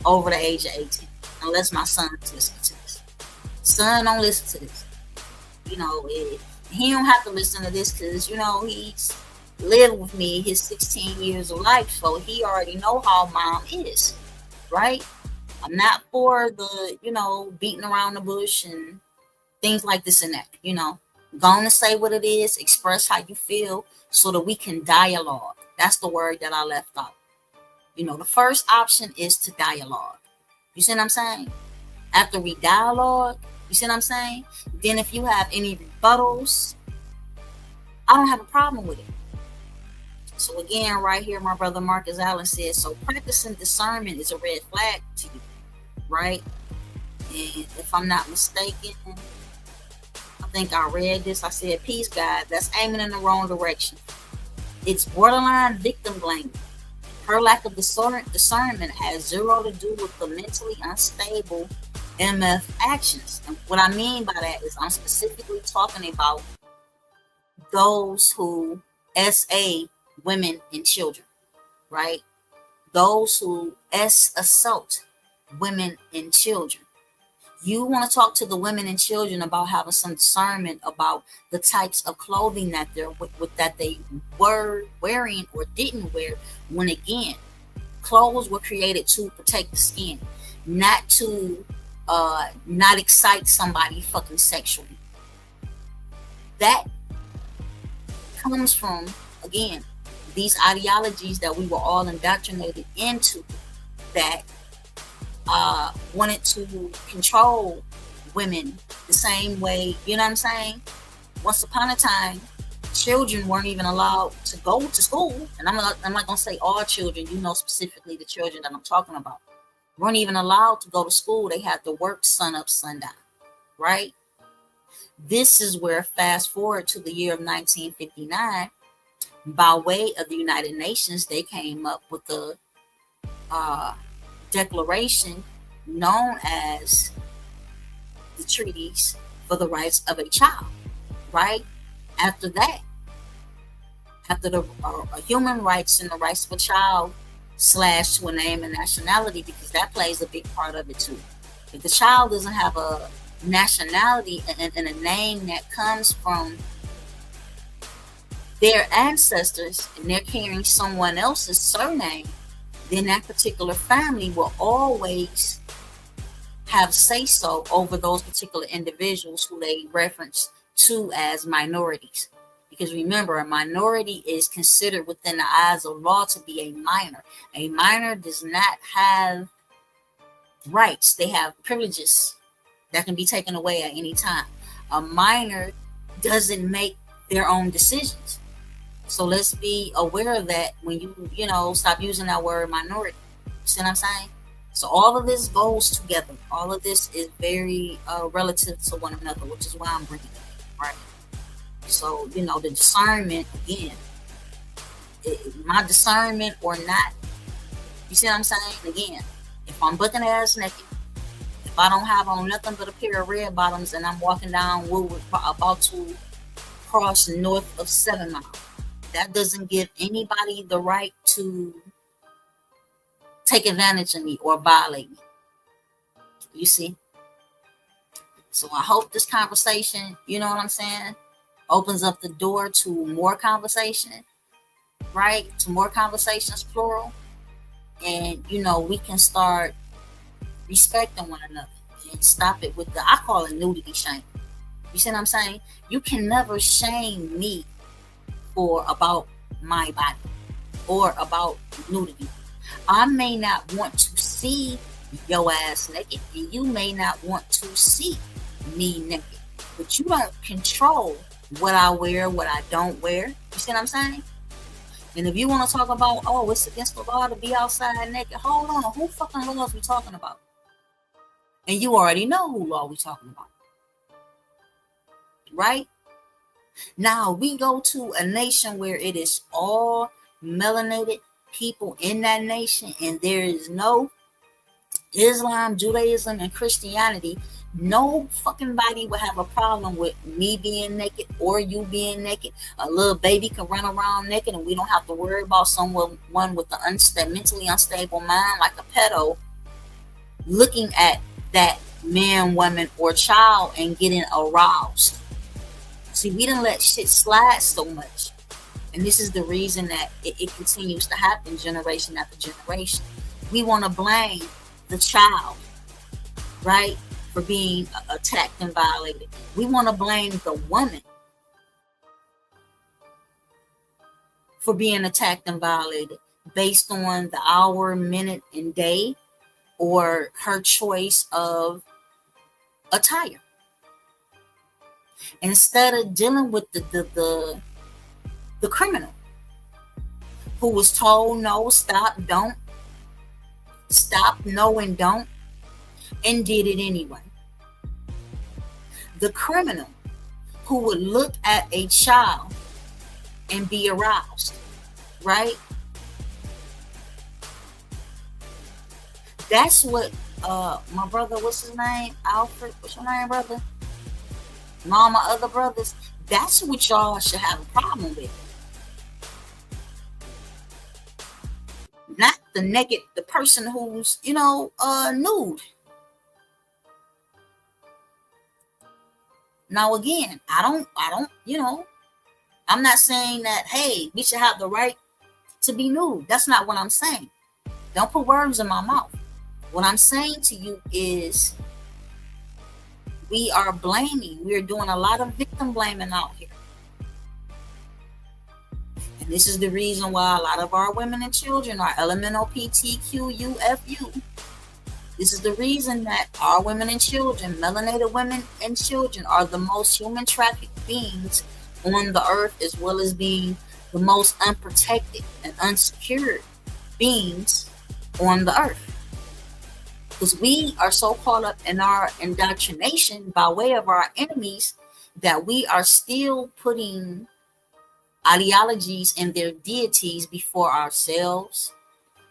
over the age of 18. Unless my son listens to this. Son, don't listen to this. You know, he don't have to listen to this, because, you know, he's lived with me his 16 years of life, so he already know how mom is, right? I'm not for the, you know, beating around the bush and things like this and that, you know. Go on and say what it is, express how you feel, so that we can dialogue. That's the word that I left out. You know, the first option is to dialogue. You see what I'm saying? After we dialogue, you see what I'm saying? Then if you have any rebuttals, I don't have a problem with it. So again, right here, my brother Marcus Allen says, so practicing discernment is a red flag to you, right? And if I'm not mistaken, I think I read this. I said, peace, God, that's aiming in the wrong direction. It's borderline victim blaming. Her lack of discernment has zero to do with the mentally unstable MF actions. And what I mean by that is I'm specifically talking about those who SA women and children, right? Those who assault women and children. You want to talk to the women and children about having some discernment about the types of clothing that that they were wearing or didn't wear. When again, clothes were created to protect the skin, not to not excite somebody fucking sexually. That comes from, again, these ideologies that we were all indoctrinated into, that wanted to control women the same way, you know what I'm saying? Once upon a time, children weren't even allowed to go to school. And I'm not going to say all children, you know, specifically the children that I'm talking about. Weren't even allowed to go to school. They had to work sun up, sundown, right? This is where, fast forward to the year of 1959, by way of the United Nations, they came up with the declaration known as the Treaties for the Rights of a Child, right? After that, after the human rights and the rights of a child / to a name and nationality, because that plays a big part of it too. If the child doesn't have a nationality and a name that comes from their ancestors, and they're carrying someone else's surname, then that particular family will always have say-so over those particular individuals who they reference to as minorities. Because remember, a minority is considered within the eyes of law to be a minor. A minor does not have rights. They have privileges that can be taken away at any time. A minor doesn't make their own decisions. So let's be aware of that when you know, stop using that word minority. You see what I'm saying? So all of this goes together. All of this is very relative to one another, which is why I'm bringing it up, right? So, you know, the discernment, again, my discernment or not, you see what I'm saying? Again, if I'm bucking ass naked, if I don't have on nothing but a pair of red bottoms and I'm walking down Woodward about to cross north of 7 Mile, that doesn't give anybody the right to take advantage of me or violate me. You see? So I hope this conversation, you know what I'm saying, opens up the door to more conversation, right? To more conversations, plural. And, you know, we can start respecting one another and stop it with I call it nudity shaming. You see what I'm saying? You can never shame me for about my body or about nudity. I may not want to see your ass naked, and you may not want to see me naked, but you don't control what I wear, what I don't wear. You see what I'm saying? And if you want to talk about, oh, it's against the law to be outside naked, hold on, who fucking laws we talking about? And you already know who law we talking about, right? Now we go to a nation where it is all melanated people in that nation, and there is no Islam, Judaism, and Christianity. No fucking body would have a problem with me being naked or you being naked. A little baby can run around naked, and we don't have to worry about someone with the mentally unstable mind, like a pedo, looking at that man, woman, or child and getting aroused. See, we didn't let shit slide so much. And this is the reason that it continues to happen generation after generation. We want to blame the child, right, for being attacked and violated. We want to blame the woman for being attacked and violated based on the hour, minute, and day, or her choice of attire. Instead of dealing with the criminal who was told no, stop, don't, stop, no, and don't, and did it anyway. The criminal who would look at a child and be aroused, right? That's what my brother, what's his name? Alfred, what's your name, brother? And all my other brothers, that's what y'all should have a problem with. Not the person who's, nude. Now again, I don't, I'm not saying that, hey, we should have the right to be nude. That's not what I'm saying. Don't put words in my mouth. What I'm saying to you is we are blaming. We're doing a lot of victim blaming out here. And this is the reason why a lot of our women and children are LMNOPTQUFU. This is the reason that our women and children, melanated women and children, are the most human trafficked beings on the earth, as well as being the most unprotected and unsecured beings on the earth. Because we are so caught up in our indoctrination by way of our enemies that we are still putting ideologies and their deities before ourselves,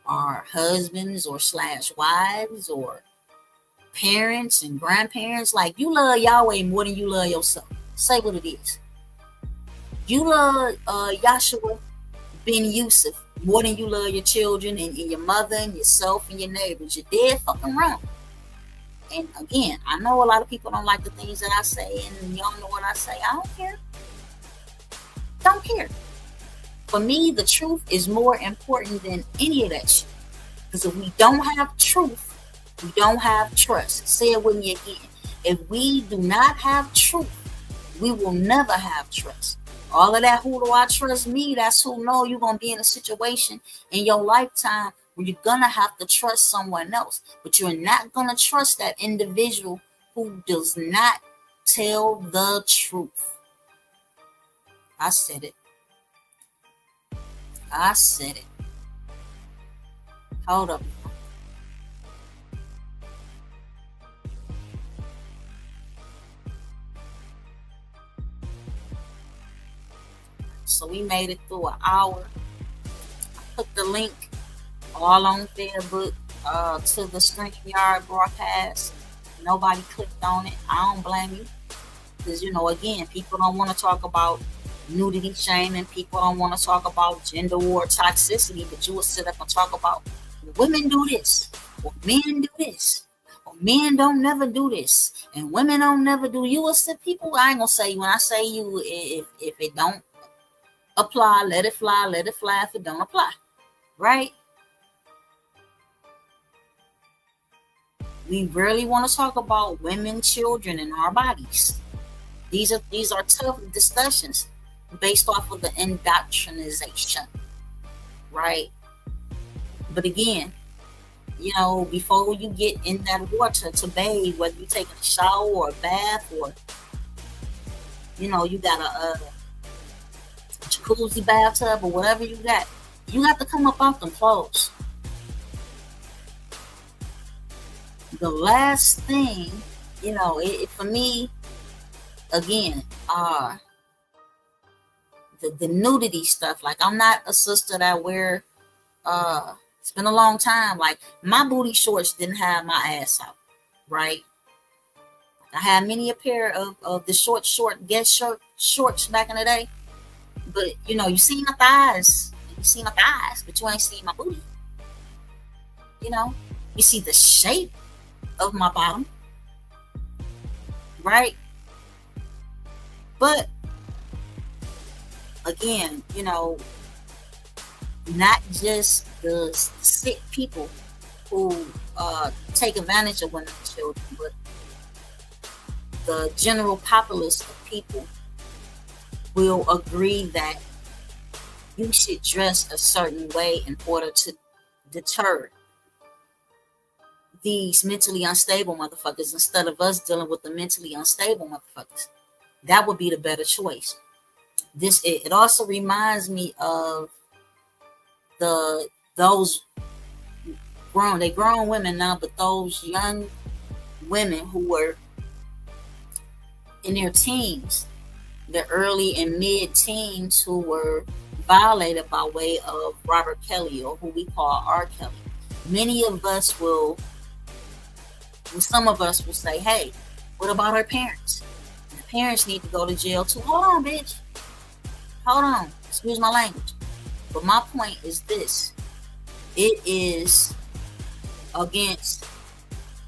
our husbands or / wives or parents and grandparents. Like, you love Yahweh more than you love yourself. Say what it is. You love Yahshua ben Yusuf more than you love your children and your mother and yourself and your neighbors. You're dead fucking wrong. And again, I know a lot of people don't like the things that I say, and y'all know what I say. I don't care. Don't care. For me, the truth is more important than any of that shit. Because if we don't have truth, we don't have trust. Say it with me again. If we do not have truth, we will never have trust. All of that, who do I trust me? That's who know you're going to be in a situation in your lifetime where you're going to have to trust someone else. But you're not going to trust that individual who does not tell the truth. I said it. I said it. Hold up. So we made it through an hour. I put the link all on Facebook to the StreamYard broadcast. Nobody clicked on it. I don't blame you. Because, again, people don't want to talk about nudity shaming. People don't want to talk about gender war toxicity. But you will sit up and talk about women do this, or men do this, or men don't never do this, and women don't never do. You will sit people. I ain't gonna say you. When I say you, if it don't apply, let it fly. Let it fly if it don't apply. Right? We really want to talk about women, children, and our bodies. These are tough discussions based off of the indoctrination, right? But again, before you get in that water to bathe, whether you take a shower or a bath, or you got a jacuzzi bathtub or whatever you got, you have to come up off them clothes. The last thing, for me, again, the nudity stuff. Like, I'm not a sister that wear, it's been a long time. Like, my booty shorts didn't have my ass out, right? I had many a pair of the short guest shorts back in the day. But, you see my thighs. You see my thighs, but you ain't see my booty. You see the shape of my bottom, right? But again, not just the sick people who take advantage of women and children, but the general populace of people will agree that you should dress a certain way in order to deter these mentally unstable motherfuckers, instead of us dealing with the mentally unstable motherfuckers. That would be the better choice. It also reminds me of those grown women now, but those young women who were in their teens, the early and mid-teens, who were violated by way of Robert Kelly, or who we call R. Kelly. Many of us some of us will say, hey, what about our parents? The parents need to go to jail too. Hold on, bitch. Hold on. Excuse my language. But my point is this. It is against,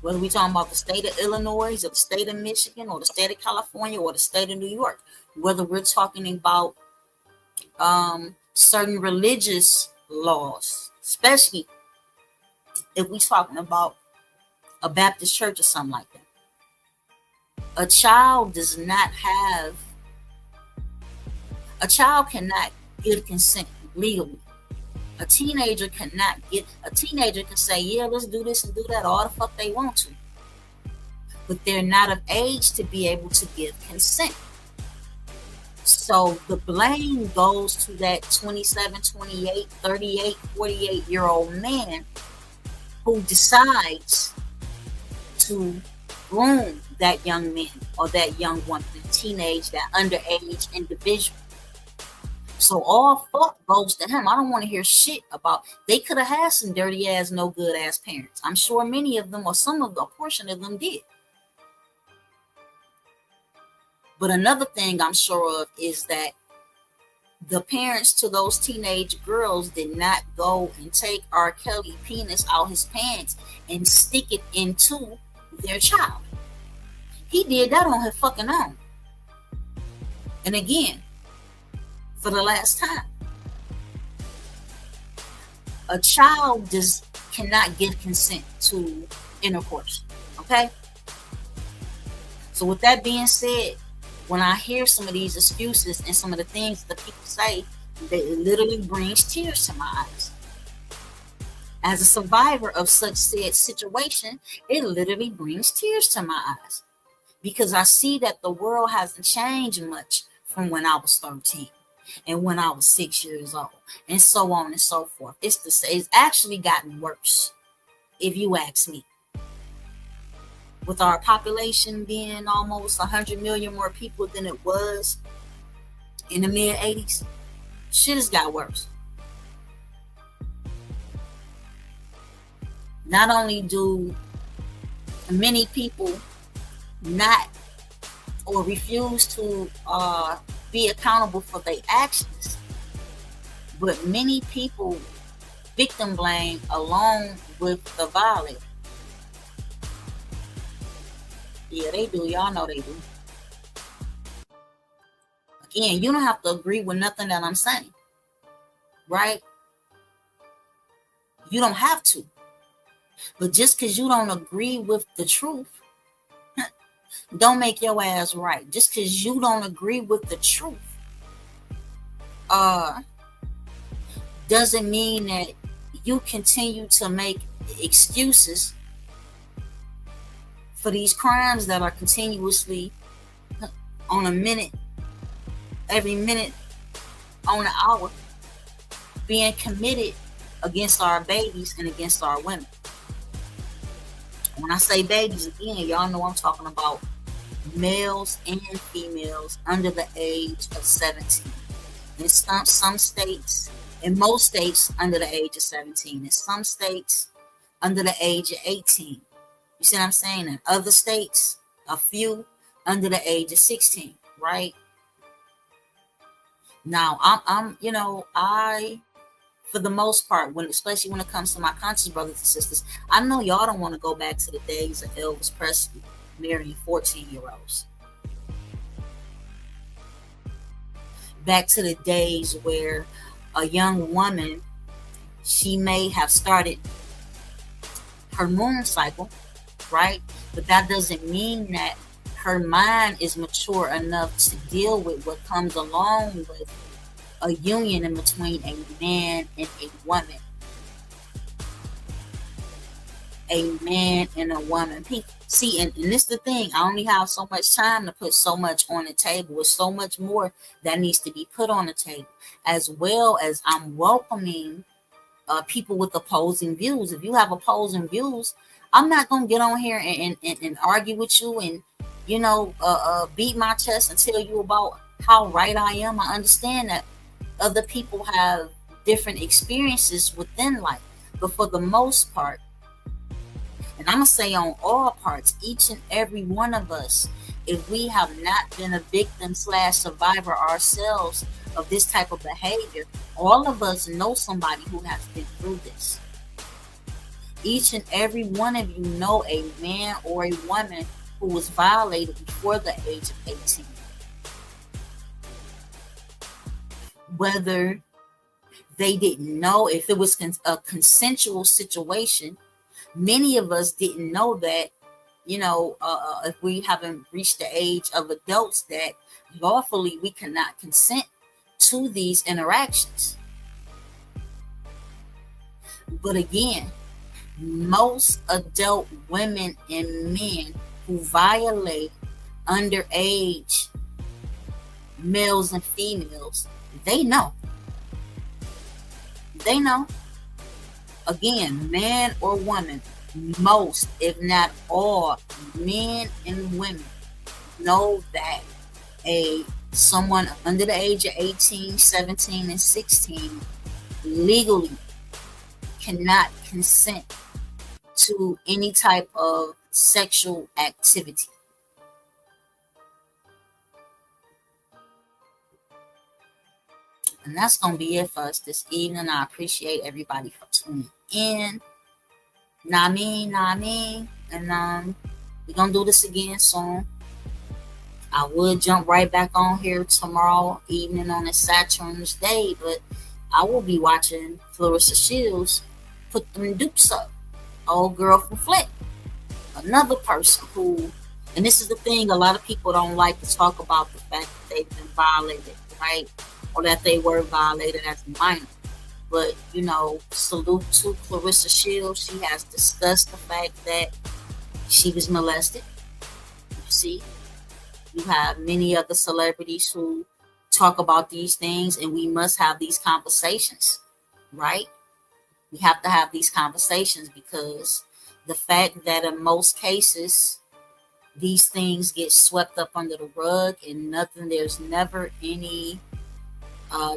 whether we're talking about the state of Illinois, or the state of Michigan, or the state of California, or the state of New York, whether we're talking about certain religious laws, especially if we're talking about a Baptist church or something like that. A child cannot give consent legally. A teenager can say, yeah, let's do this and do that all the fuck they want to. But they're not of age to be able to give consent. So the blame goes to that 27, 28, 38, 48-year-old man who decides to groom that young man or that young woman, that underage individual. So all fuck goes to him. I don't want to hear shit about, they could have had some dirty ass, no good ass parents. I'm sure many of them, or a portion of them did. But another thing I'm sure of is that the parents to those teenage girls did not go and take R. Kelly penis out his pants and stick it into their child. He did that on his fucking own. And again, for the last time, a child cannot give consent to intercourse. Okay? So with that being said, when I hear some of these excuses and some of the things that people say, it literally brings tears to my eyes. As a survivor of such said situation, it literally brings tears to my eyes, because I see that the world hasn't changed much from when I was 13 and when I was 6 years old, and so on and so forth. It's actually gotten worse, if you ask me. With our population being almost 100 million more people than it was in the mid-80s, shit has got worse. Not only do many people not or refuse to be accountable for their actions, but many people victim blame along with the violator. Yeah, they do. Y'all know they do. Again, you don't have to agree with nothing that I'm saying, right? You don't have to. But just because you don't agree with the truth, don't make your ass right. Just because you don't agree with the truth, doesn't mean that you continue to make excuses for these crimes that are continuously on a minute, every minute, on an hour, being committed against our babies and against our women. When I say babies, again, y'all know I'm talking about males and females under the age of 17. In some states, in most states, under the age of 17. In some states, under the age of 18. You see what I'm saying? In other states, a few under the age of 16, right? Now, I, for the most part, especially when it comes to my conscious brothers and sisters, I know y'all don't want to go back to the days of Elvis Presley marrying 14-year-olds. Back to the days where a young woman, she may have started her moon cycle, right? But that doesn't mean that her mind is mature enough to deal with what comes along with a union in between a man and a woman. A man and a woman. See, and this is the thing. I only have so much time to put so much on the table. There's so much more that needs to be put on the table, as well as I'm welcoming people with opposing views. If you have opposing views, I'm not going to get on here and argue with you and, beat my chest and tell you about how right I am. I understand that other people have different experiences within life. But for the most part, and I'm going to say on all parts, each and every one of us, if we have not been a victim / survivor ourselves of this type of behavior, all of us know somebody who has been through this. Each and every one of you know a man or a woman who was violated before the age of 18. Whether they didn't know, if it was a consensual situation, many of us didn't know that, if we haven't reached the age of adults, that lawfully we cannot consent to these interactions. But again, most adult women and men who violate underage males and females, they know. They know. Again, man or woman, most, if not all, men and women know that someone under the age of 18, 17, and 16 legally cannot consent to any type of sexual activity. And that's going to be it for us this evening. I appreciate everybody for tuning in. Nah me. And we're going to do this again soon. I would jump right back on here tomorrow evening on a Saturn's day, but I will be watching Clarissa Shields put them dupes up. Old girl from Flick. Another person who, and this is the thing, a lot of people don't like to talk about the fact that they've been violated, right? Or that they were violated as a minor. But, salute to Clarissa Shields. She has discussed the fact that she was molested. You see, you have many other celebrities who talk about these things, and we must have these conversations, right? We have to have these conversations because the fact that in most cases, these things get swept up under the rug and there's never any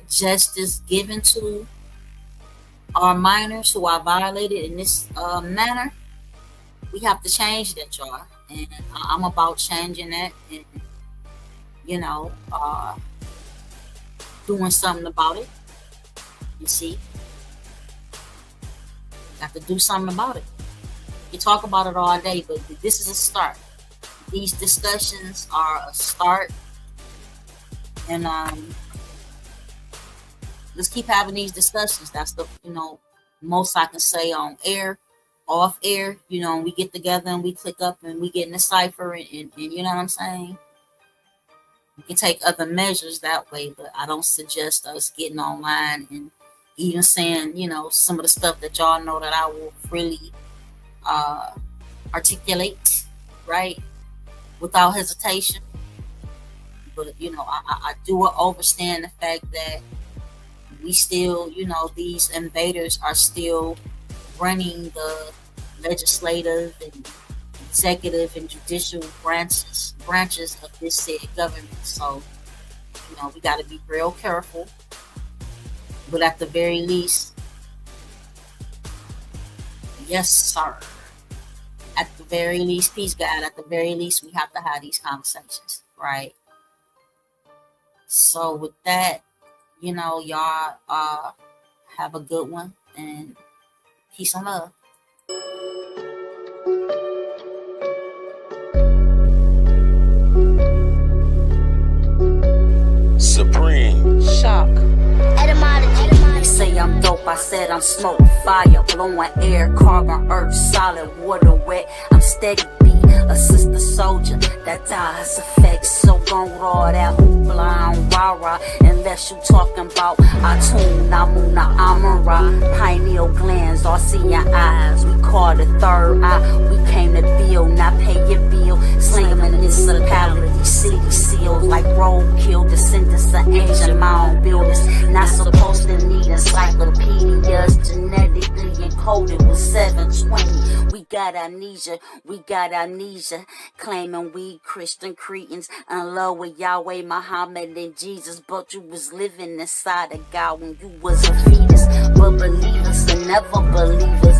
justice given to our minors who are violated in this manner. We have to change that, y'all. And I'm about changing that and, doing something about it. You see? Got to do something about it. You talk about it all day, but this is a start. These discussions are a start. And let's keep having these discussions. That's the, most I can say on air. Off air, we get together and we click up and we get in a cipher and you know what I'm saying? We can take other measures that way, but I don't suggest us getting online and even saying, you know, some of the stuff that y'all know that I will freely articulate, right, without hesitation. But, you know, I do understand the fact that we still, you know, these invaders are still running the legislative and executive and judicial branches of this said government. So, you know, we got to be real careful. But at the very least, yes, sir. At the very least, peace, God. At the very least, we have to have these conversations, right? So with that, you know, y'all have a good one, and peace and love. Supreme shock. They say I'm dope, I said I'm smoke, fire, blowing air, carbon, earth, solid, water, wet. I'm steady beat, a sister soldier that dies effects. So gone with all that hoopla and rah-rah, unless you talking about Atun, Namuna, Amara, pineal glands, all seeing eyes. We call the third eye, we came to build, not pay your bill. Slang municipality, city seals like roadkill, descendants of ancient mound builders. Not supposed to need encyclopedias, genetically encoded with 720. We got amnesia, claiming we Christian cretins in love with Yahweh, Muhammad, and Jesus. But you was living inside of God when you was a fetus. But believers and never believers